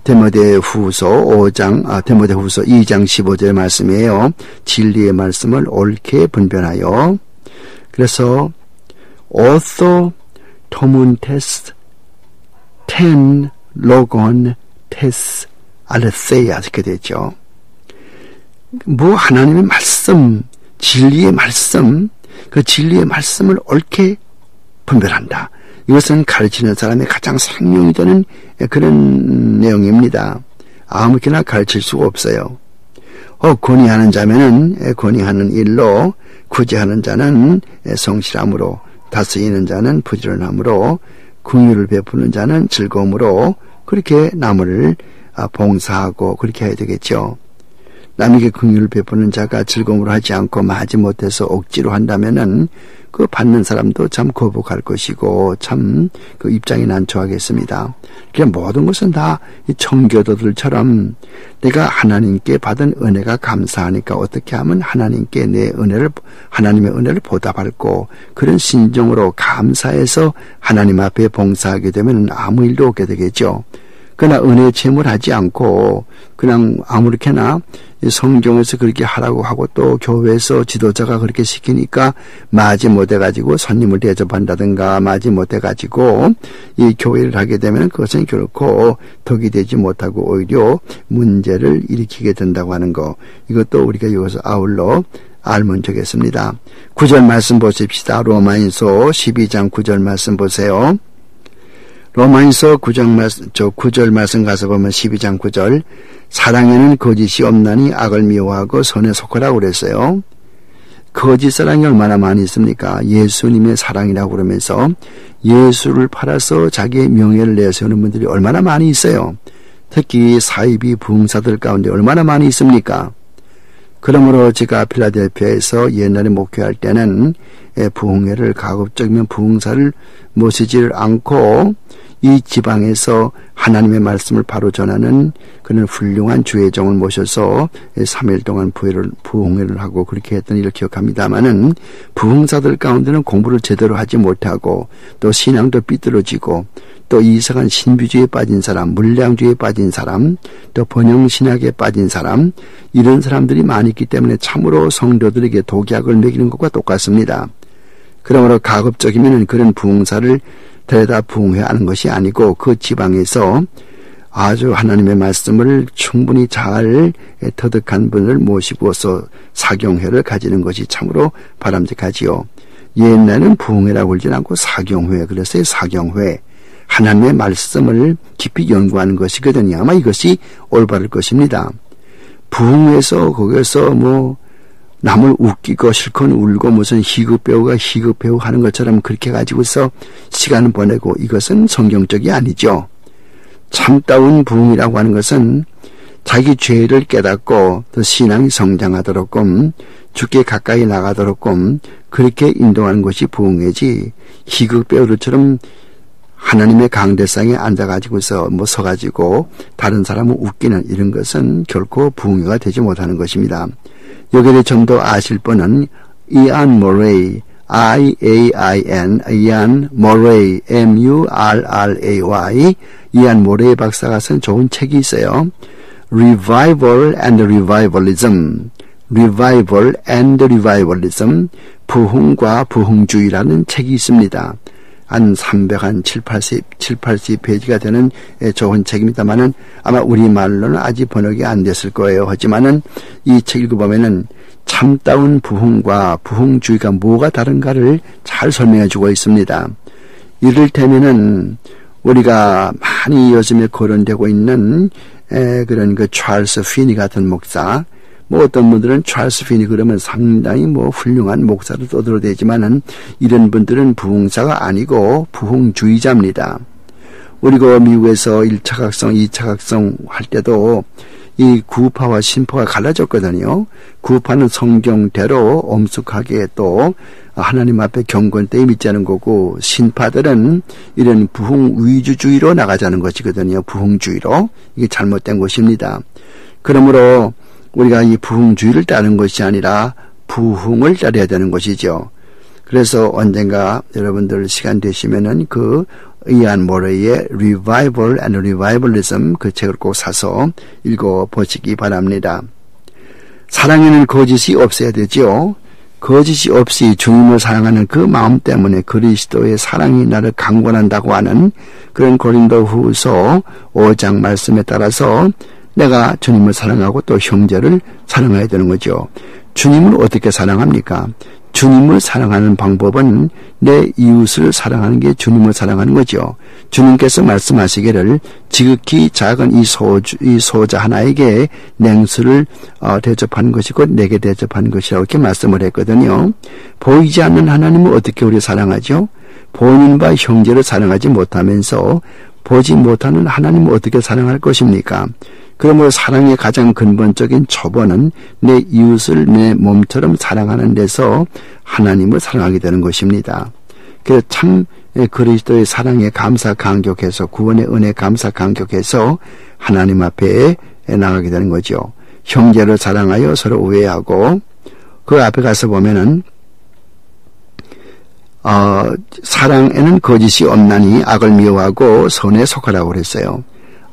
디모데후서 2장 15절의 말씀이에요. 진리의 말씀을 옳게 분별하여. 그래서 오토 토문테스 텐 로곤 테스 알레세야 이렇게 되죠. 뭐 하나님의 말씀, 진리의 말씀, 그 진리의 말씀을 옳게 분별한다. 이것은 가르치는 사람의 가장 생명이 되는 그런 내용입니다. 아무렇게나 가르칠 수가 없어요. 권위하는 자면은 권위하는 일로, 구제하는 자는 성실함으로, 다스리는 자는 부지런함으로, 긍휼을 베푸는 자는 즐거움으로 그렇게 남을 봉사하고 그렇게 해야 되겠죠. 남에게 긍휼을 베푸는 자가 즐거움으로 하지 않고 마지 못해서 억지로 한다면은 그 받는 사람도 참 거북할 것이고 참 그 입장이 난처하겠습니다. 그냥 모든 것은 다 이 청교도들처럼 내가 하나님께 받은 은혜가 감사하니까 어떻게 하면 하나님께 하나님의 은혜를 보답할고 그런 심정으로 감사해서 하나님 앞에 봉사하게 되면 아무 일도 없게 되겠죠. 그러나 은혜 체험하지 않고 그냥 아무렇게나 성경에서 그렇게 하라고 하고 또 교회에서 지도자가 그렇게 시키니까 마지 못해가지고 손님을 대접한다든가 마지 못해가지고 이 교회를 하게 되면 그것은 결코 덕이 되지 못하고 오히려 문제를 일으키게 된다고 하는 거, 이것도 우리가 여기서 아울러 알면 좋겠습니다. 9절 말씀 보십시다. 로마인서 12장 9절 말씀 보세요. 로마인서 9절 말씀 가서 보면 12장 9절, 사랑에는 거짓이 없나니 악을 미워하고 선에 속하라고 그랬어요. 거짓 사랑이 얼마나 많이 있습니까? 예수님의 사랑이라고 그러면서 예수를 팔아서 자기의 명예를 내세우는 분들이 얼마나 많이 있어요. 특히 사이비 부흥사들 가운데 얼마나 많이 있습니까? 그러므로 제가 필라델피아에서 옛날에 목회할 때는 부흥회를 가급적이면 부흥사를 모시지를 않고 이 지방에서 하나님의 말씀을 바로 전하는 그런 훌륭한 주의종을 모셔서 3일 동안 부흥회를 하고 그렇게 했던 일을 기억합니다마는 부흥사들 가운데는 공부를 제대로 하지 못하고 또 신앙도 삐뚤어지고 또 이상한 신비주의에 빠진 사람, 물량주의에 빠진 사람, 또 번영신학에 빠진 사람, 이런 사람들이 많이 있기 때문에 참으로 성도들에게 독약을 먹이는 것과 똑같습니다. 그러므로 가급적이면 그런 부흥사를 데려다 부흥회하는 것이 아니고 그 지방에서 아주 하나님의 말씀을 충분히 잘 터득한 분을 모시고서 사경회를 가지는 것이 참으로 바람직하지요. 옛날에는 부흥회라고 그러지 않고 사경회, 그래서 사경회, 하나님의 말씀을 깊이 연구하는 것이거든요. 아마 이것이 올바를 것입니다. 부흥회에서 거기서 남을 웃기고 실컷 울고 무슨 희극배우가 희극배우 하는 것처럼 그렇게 가지고서 시간을 보내고, 이것은 성경적이 아니죠. 참다운 부흥이라고 하는 것은 자기 죄를 깨닫고 또 신앙이 성장하도록끔 주께 가까이 나가도록끔 그렇게 인도하는 것이 부흥회지, 희극배우들처럼 하나님의 강대상에 앉아가지고서 서가지고 다른 사람을 웃기는 이런 것은 결코 부흥회가 되지 못하는 것입니다. 여기에 대해 좀 더 아실 분은 이안 모레이, 이안 모레이, MURRAY, 이안 모레이 박사가 쓴 좋은 책이 있어요. Revival and Revivalism, Revival and Revivalism, 부흥과 부흥주의라는 책이 있습니다. 한 380페이지가 되는 좋은 책입니다만은 아마 우리말로는 아직 번역이 안 됐을 거예요. 하지만은 이 책 읽어보면은 참다운 부흥과 부흥주의가 뭐가 다른가를 잘 설명해 주고 있습니다. 이를테면은 우리가 많이 요즘에 거론되고 있는 그런 그 찰스 피니 같은 목사, 어떤 분들은 찰스 피니 그러면 상당히 훌륭한 목사로 떠들어대지만은 이런 분들은 부흥사가 아니고 부흥주의자입니다. 우리가 미국에서 1차 각성, 2차 각성 할 때도 이 구파와 신파가 갈라졌거든요. 구파는 성경대로 엄숙하게 또 하나님 앞에 경건되이 믿자는 거고, 신파들은 이런 부흥 위주주의로 나가자는 것이거든요. 부흥주의로. 이게 잘못된 것입니다. 그러므로 우리가 이 부흥주의를 따르는 것이 아니라 부흥을 따라야 되는 것이죠. 그래서 언젠가 여러분들 시간 되시면은 그 이안 모레이의 Revival and Revivalism 그 책을 꼭 사서 읽어보시기 바랍니다. 사랑에는 거짓이 없어야 되죠. 거짓이 없이 주님을 사랑하는 그 마음 때문에 그리스도의 사랑이 나를 강권한다고 하는 그런 고린도후서 5장 말씀에 따라서 내가 주님을 사랑하고 또 형제를 사랑해야 되는 거죠. 주님을 어떻게 사랑합니까? 주님을 사랑하는 방법은 내 이웃을 사랑하는 게 주님을 사랑하는 거죠. 주님께서 말씀하시기를 지극히 작은 이 소자 하나에게 냉수를 대접하는 것이고 내게 대접하는 것이라고 이렇게 말씀을 했거든요. 보이지 않는 하나님을 어떻게 우리 사랑하죠? 본인과 형제를 사랑하지 못하면서 보지 못하는 하나님을 어떻게 사랑할 것입니까? 그러므로 사랑의 가장 근본적인 초본은 내 이웃을 내 몸처럼 사랑하는 데서 하나님을 사랑하게 되는 것입니다. 그래서 참 그리스도의 사랑에 감사 감격해서 구원의 은혜 감사 감격해서 하나님 앞에 나가게 되는 거죠. 형제를 사랑하여 서로 우애하고, 그 앞에 가서 보면은 사랑에는 거짓이 없나니 악을 미워하고 선에 속하라고 그랬어요.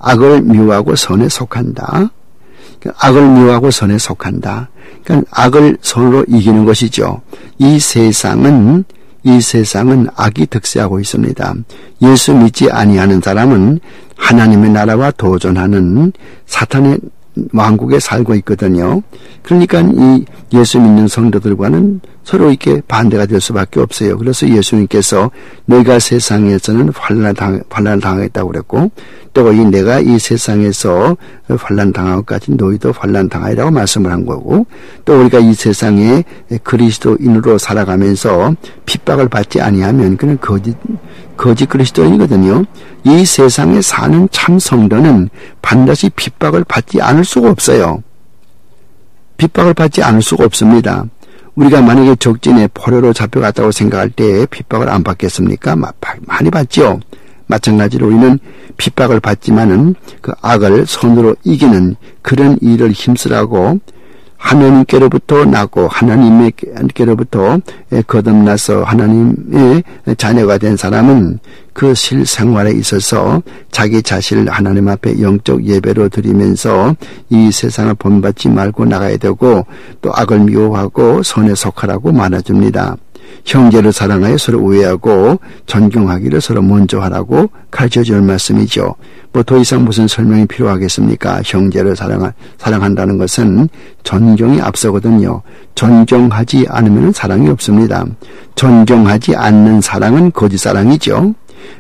악을 미워하고 선에 속한다. 악을 미워하고 선에 속한다. 그러니까 악을 선으로 이기는 것이죠. 이 세상은 악이 득세하고 있습니다. 예수 믿지 아니하는 사람은 하나님의 나라와 도전하는 사탄의 왕국에 살고 있거든요. 그러니까 이 예수 믿는 성도들과는 서로 이렇게 반대가 될 수밖에 없어요. 그래서 예수님께서 너희가 세상에서는 환난을 당하겠다고 그랬고, 또 내가 이 세상에서 환난 당하고까지 너희도 환난 당하리라고 말씀을 한 거고, 또 우리가 이 세상에 그리스도인으로 살아가면서 핍박을 받지 아니하면 그는 거짓 그리스도인이거든요. 이 세상에 사는 참 성도는 반드시 핍박을 받지 않을 수가 없어요. 핍박을 받지 않을 수가 없습니다. 우리가 만약에 적진에 포로로 잡혀갔다고 생각할 때 핍박을 안 받겠습니까? 많이 받죠. 마찬가지로 우리는 핍박을 받지만은 그 악을 손으로 이기는 그런 일을 힘쓰라고 하나님께로부터 나고 하나님께로부터 거듭나서 하나님의 자녀가 된 사람은 그 실생활에 있어서 자기 자신을 하나님 앞에 영적 예배로 드리면서 이 세상을 본받지 말고 나가야 되고, 또 악을 미워하고 선에 속하라고 말해줍니다. 형제를 사랑하여 서로 우애하고 존경하기를 서로 먼저 하라고 가르쳐주는 말씀이죠. 뭐 더 이상 무슨 설명이 필요하겠습니까? 형제를 사랑한다는 것은 존경이 앞서거든요. 존경하지 않으면 사랑이 없습니다. 존경하지 않는 사랑은 거짓 사랑이죠.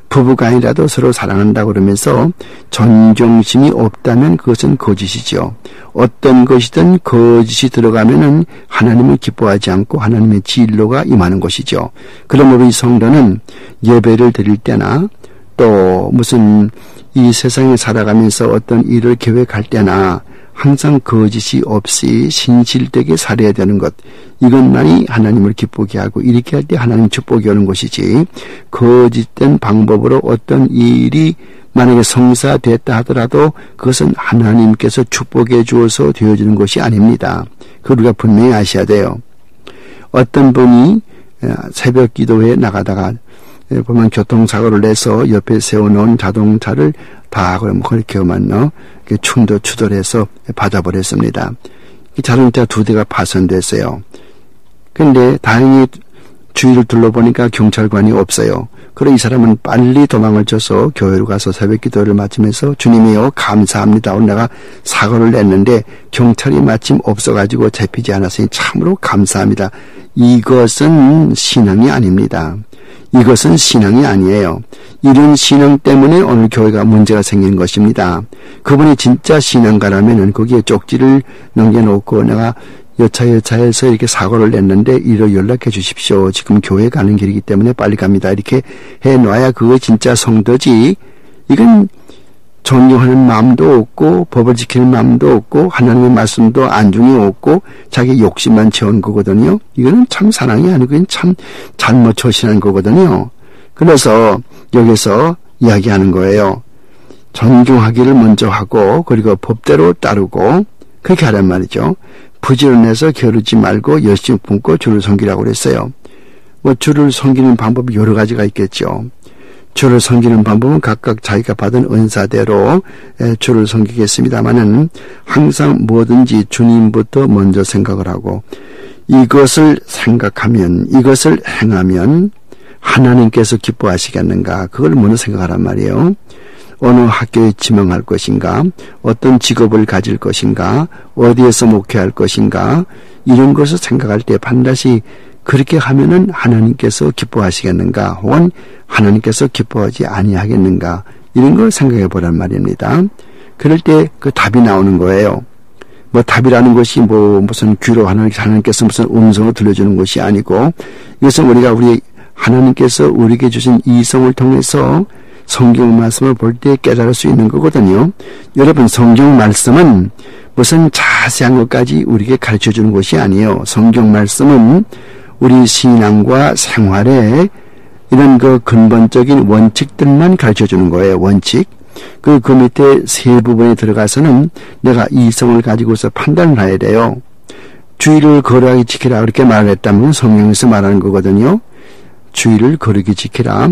부부간이라도 서로 사랑한다고 그러면서 존경심이 없다면 그것은 거짓이죠. 어떤 것이든 거짓이 들어가면은 하나님을 기뻐하지 않고 하나님의 진로가 임하는 것이죠. 그러므로 이 성도는 예배를 드릴 때나 또 무슨 이 세상에 살아가면서 어떤 일을 계획할 때나 항상 거짓이 없이 신실되게 살아야 되는 것, 이것만이 하나님을 기쁘게 하고 이렇게 할 때 하나님 축복이 오는 것이지, 거짓된 방법으로 어떤 일이 만약에 성사됐다 하더라도 그것은 하나님께서 축복해 주어서 되어지는 것이 아닙니다. 그걸 우리가 분명히 아셔야 돼요. 어떤 분이 새벽 기도회에 나가다가 보면 교통사고를 내서 옆에 세워놓은 자동차를 다 그렇게만 추돌해서 받아버렸습니다. 자동차 2대가 파손됐어요. 근데 다행히 주위를 둘러보니까 경찰관이 없어요. 그래 이 사람은 빨리 도망을 쳐서 교회로 가서 새벽 기도를 마치면서 주님이요 감사합니다. 오늘 내가 사고를 냈는데 경찰이 마침 없어가지고 잡히지 않았으니 참으로 감사합니다. 이것은 신앙이 아닙니다. 이것은 신앙이 아니에요. 이런 신앙 때문에 오늘 교회가 문제가 생기는 것입니다. 그분이 진짜 신앙가라면은 거기에 쪽지를 넘겨놓고 내가 여차여차해서 이렇게 사고를 냈는데 이로 연락해 주십시오. 지금 교회 가는 길이기 때문에 빨리 갑니다. 이렇게 해놔야 그거 진짜 성도지. 이건 존경하는 마음도 없고 법을 지키는 마음도 없고 하나님의 말씀도 안중에 없고 자기 욕심만 채운 거거든요. 이거는 참 사랑이 아니고 참 잘못 처신한 거거든요. 그래서 여기서 이야기하는 거예요. 존경하기를 먼저 하고 그리고 법대로 따르고 그렇게 하란 말이죠. 부지런해서 게으르지 말고 열심히 품고 주를 섬기라고 그랬어요. 뭐 주를 섬기는 방법이 여러 가지가 있겠죠. 주를 섬기는 방법은 각각 자기가 받은 은사대로 주를 섬기겠습니다마는 항상 뭐든지 주님부터 먼저 생각을 하고 이것을 생각하면 이것을 행하면 하나님께서 기뻐하시겠는가 그걸 먼저 생각하란 말이에요. 어느 학교에 지명할 것인가 어떤 직업을 가질 것인가 어디에서 목회할 것인가 이런 것을 생각할 때 반드시 그렇게 하면은 하나님께서 기뻐하시겠는가 혹은 하나님께서 기뻐하지 아니하겠는가 이런 걸 생각해 보란 말입니다. 그럴 때 그 답이 나오는 거예요. 뭐 답이라는 것이 뭐 무슨 귀로 하나님께서 무슨 음성을 들려주는 것이 아니고 이것은 우리가 하나님께서 우리에게 주신 이성을 통해서 성경 말씀을 볼 때 깨달을 수 있는 거거든요. 여러분 성경 말씀은 무슨 자세한 것까지 우리에게 가르쳐 주는 것이 아니에요. 성경 말씀은 우리 신앙과 생활에 이런 그 근본적인 원칙들만 가르쳐 주는 거예요. 원칙. 그 밑에 세 부분에 들어가서는 내가 이성을 가지고서 판단을 해야 돼요. 주의를 거룩하게 지키라 그렇게 말했다면 성경에서 말하는 거거든요. 주의를 거룩히 지키라.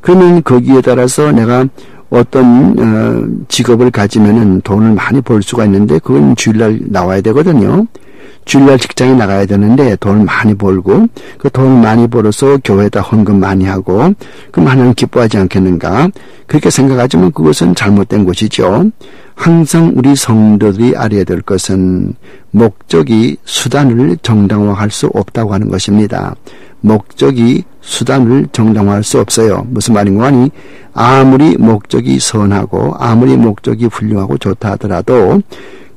그러면 거기에 따라서 내가 어떤 직업을 가지면은 돈을 많이 벌 수가 있는데 그건 주일날 나와야 되거든요. 주일날 직장에 나가야 되는데 돈을 많이 벌고 그 돈을 많이 벌어서 교회에다 헌금 많이 하고 그럼 하나님 기뻐하지 않겠는가? 그렇게 생각하지만 그것은 잘못된 것이죠. 항상 우리 성도들이 알아야 될 것은 목적이 수단을 정당화할 수 없다고 하는 것입니다. 목적이 수단을 정당화할 수 없어요. 무슨 말인가 하니 아무리 목적이 선하고 아무리 목적이 훌륭하고 좋다 하더라도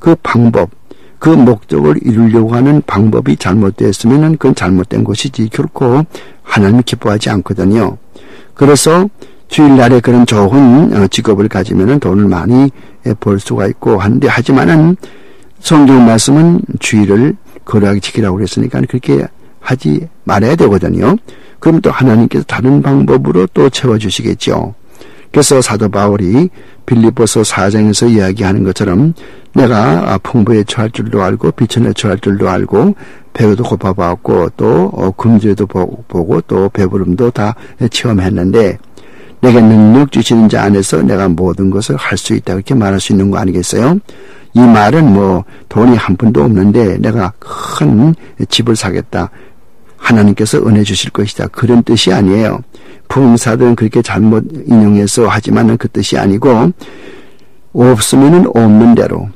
그 방법 그 목적을 이루려고 하는 방법이 잘못되었으면 그건 잘못된 것이지 결코 하나님이 기뻐하지 않거든요. 그래서 주일날에 그런 좋은 직업을 가지면 돈을 많이 벌 수가 있고 한데 하지만은 성경 말씀은 주일을 거룩하게 지키라고 그랬으니까 그렇게 하지 말아야 되거든요. 그럼 또 하나님께서 다른 방법으로 또 채워주시겠죠. 그래서 사도 바울이 빌립보서 4장에서 이야기하는 것처럼 내가 풍부에 처할 줄도 알고 비천에 처할 줄도 알고 배고도 고파봤고 또 금주에도 보고 또 배부름도 다 체험했는데 내게 능력 주시는 자 안에서 내가 모든 것을 할 수 있다 그렇게 말할 수 있는 거 아니겠어요? 이 말은 뭐 돈이 한 푼도 없는데 내가 큰 집을 사겠다. 하나님께서 은혜 주실 것이다. 그런 뜻이 아니에요. 부흥사들은 그렇게 잘못 인용해서 하지만은 그 뜻이 아니고 없으면은 없는 대로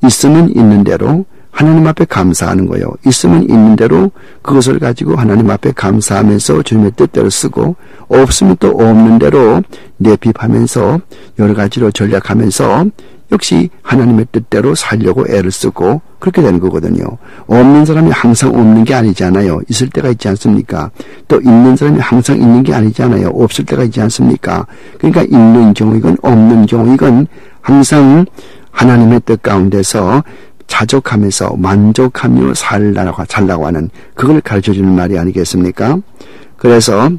있으면 있는 대로 하나님 앞에 감사하는 거예요. 있으면 있는 대로 그것을 가지고 하나님 앞에 감사하면서 주님의 뜻대로 쓰고 없으면 또 없는 대로 내핍하면서 여러 가지로 전략하면서 역시 하나님의 뜻대로 살려고 애를 쓰고 그렇게 되는 거거든요. 없는 사람이 항상 없는 게 아니잖아요. 있을 때가 있지 않습니까? 또 있는 사람이 항상 있는 게 아니잖아요. 없을 때가 있지 않습니까? 그러니까 있는 경우이건 없는 경우이건 항상 하나님의 뜻 가운데서 자족하면서 만족하며 살라고 하는 그걸 가르쳐주는 말이 아니겠습니까? 그래서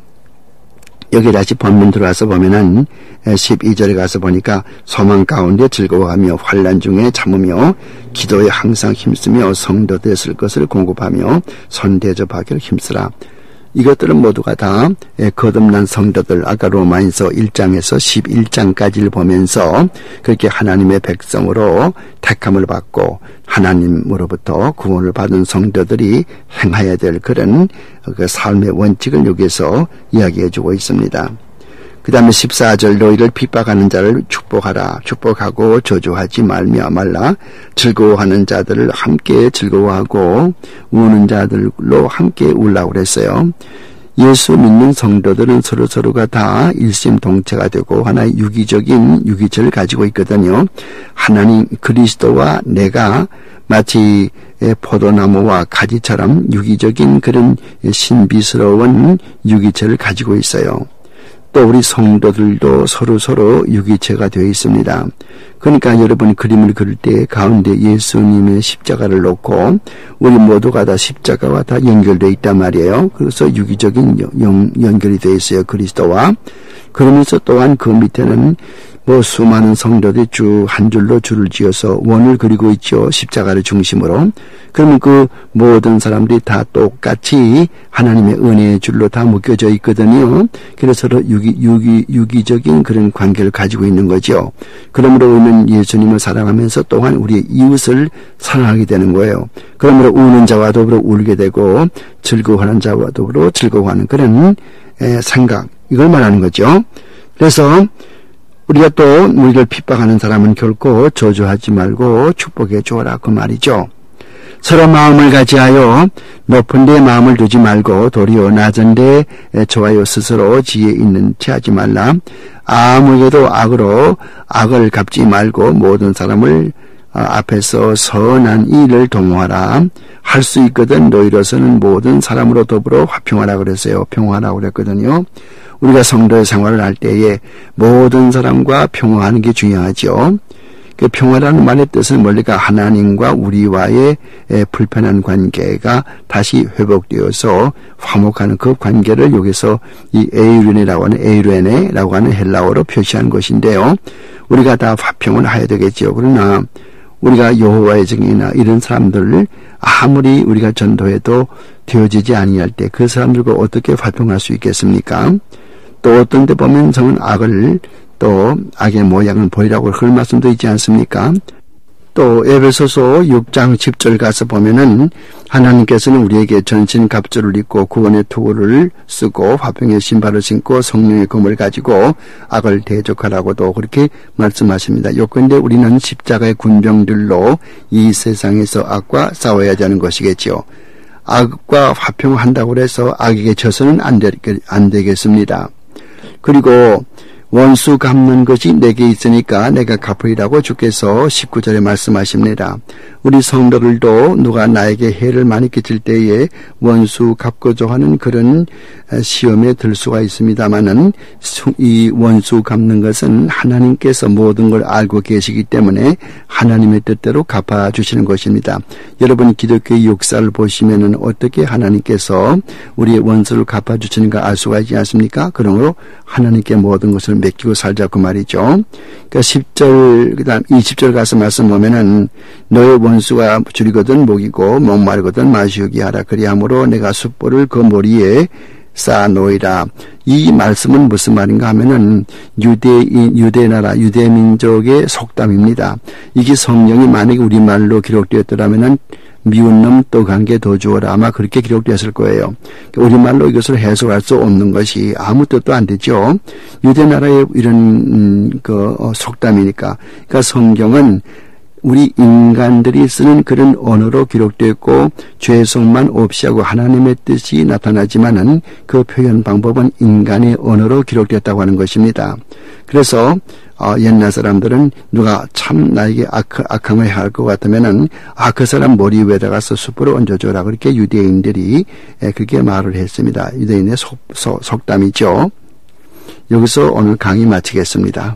여기 다시 본문 들어와서 보면은 12절에 가서 보니까 소망 가운데 즐거워하며 환난 중에 참으며 기도에 항상 힘쓰며 성도들의 쓸 것을 공급하며 선대접하기를 힘쓰라. 이것들은 모두가 다 거듭난 성도들 아까 로마인서 1장에서 11장까지를 보면서 그렇게 하나님의 백성으로 택함을 받고 하나님으로부터 구원을 받은 성도들이 행해야 될 그런 그 삶의 원칙을 여기서 이야기해 주고 있습니다. 그 다음에 14절 너희를 핍박하는 자를 축복하라. 축복하고 저주하지 말라. 즐거워하는 자들을 함께 즐거워하고 우는 자들로 함께 울라고 그랬어요. 예수 믿는 성도들은 서로가 다 일심동체가 되고 하나의 유기적인 유기체를 가지고 있거든요. 하나님 그리스도와 내가 마치 포도나무와 가지처럼 유기적인 그런 신비스러운 유기체를 가지고 있어요. 또 우리 성도들도 서로 유기체가 되어 있습니다. 그러니까 여러분 그림을 그릴 때 가운데 예수님의 십자가를 놓고 우리 모두가 다 십자가와 다 연결되어 있단 말이에요. 그래서 유기적인 연결이 되어 있어요. 그리스도와. 그러면서 또한 그 밑에는 수많은 성도들이 쭉 한 줄로 줄을 지어서 원을 그리고 있죠. 십자가를 중심으로. 그러면 그 모든 사람들이 다 똑같이 하나님의 은혜의 줄로 다 묶여져 있거든요. 그래서 서로 유기적인 그런 관계를 가지고 있는 거죠. 그러므로 우리는 예수님을 사랑하면서 또한 우리의 이웃을 사랑하게 되는 거예요. 그러므로 우는 자와 더불어 울게 되고 즐거워하는 자와 더불어 즐거워하는 그런 생각, 이걸 말하는 거죠. 그래서 우리가 또 우리를 핍박하는 사람은 결코 저주하지 말고 축복해 주어라, 그 말이죠. 서로 마음을 같이하여 높은 데 마음을 두지 말고 도리어 낮은 데 좋아요 스스로 지혜 있는 채 하지 말라. 아무에게도 악을 갚지 말고 모든 사람을 앞에서 선한 일을 도모하라. 할 수 있거든 너희로서는 모든 사람으로 더불어 화평하라 그랬어요. 평화라고 그랬거든요. 우리가 성도의 생활을 할 때에 모든 사람과 평화하는 게 중요하죠. 그 평화라는 말의 뜻은 원래가 하나님과 우리와의 불편한 관계가 다시 회복되어서 화목하는 그 관계를 여기서 이 에이르네라고 하는 헬라어로 표시한 것인데요. 우리가 다 화평을 해야 되겠죠. 그러나 우리가 여호와의 증인이나 이런 사람들을 아무리 우리가 전도해도 되어지지 아니할 때 그 사람들과 어떻게 화평할 수 있겠습니까? 또 어떤 데 보면 저는 또 악의 모양을 보이라고 그럴 말씀도 있지 않습니까? 또 에베소서 6장 10절 가서 보면은 하나님께서는 우리에게 전신 갑주를 입고 구원의 투구를 쓰고 화평의 신발을 신고 성령의 검을 가지고 악을 대적하라고도 그렇게 말씀하십니다. 요건데 우리는 십자가의 군병들로 이 세상에서 악과 싸워야 하는 것이겠죠. 악과 화평한다고 해서 악에게 져서는 안 되겠습니다. 그리고 원수 갚는 것이 내게 있으니까 내가 갚으리라고 주께서 19절에 말씀하십니다. 우리 성도들도 누가 나에게 해를 많이 끼칠 때에 원수 갚고자 하는 그런 시험에 들 수가 있습니다만은 이 원수 갚는 것은 하나님께서 모든 걸 알고 계시기 때문에 하나님의 뜻대로 갚아주시는 것입니다. 여러분 기독교의 역사를 보시면은 어떻게 하나님께서 우리의 원수를 갚아주시는가 알 수가 있지 않습니까? 그러므로 하나님께 모든 것을 맡기고 살자 그 말이죠. 그러니까 10절 그다음 20절 가서 말씀 보면은 너의 원수가 줄이거든 목이고 목마르거든 마시우게 하라. 그리함으로 내가 숯불을 그 머리에 쌓아놓으리라. 이 말씀은 무슨 말인가 하면은 유대민족의 속담입니다. 이게 성경이 만약에 우리말로 기록되었더라면은 미운 놈 떡 한 개 더 주어라. 아마 그렇게 기록되었을 거예요. 우리말로 이것을 해석할 수 없는 것이 아무 뜻도 안 되죠. 유대나라의 이런 속담이니까. 그러니까 성경은 우리 인간들이 쓰는 그런 언어로 기록되었고 죄성만 없이 하고 하나님의 뜻이 나타나지만은 그 표현 방법은 인간의 언어로 기록되었다고 하는 것입니다. 그래서 옛날 사람들은 누가 참 나에게 악함을 할 것 같으면은 그 사람 머리 위에다가서 숯불을 얹어줘라. 그렇게 유대인들이 그렇게 말을 했습니다. 유대인의 속담이죠. 여기서 오늘 강의 마치겠습니다.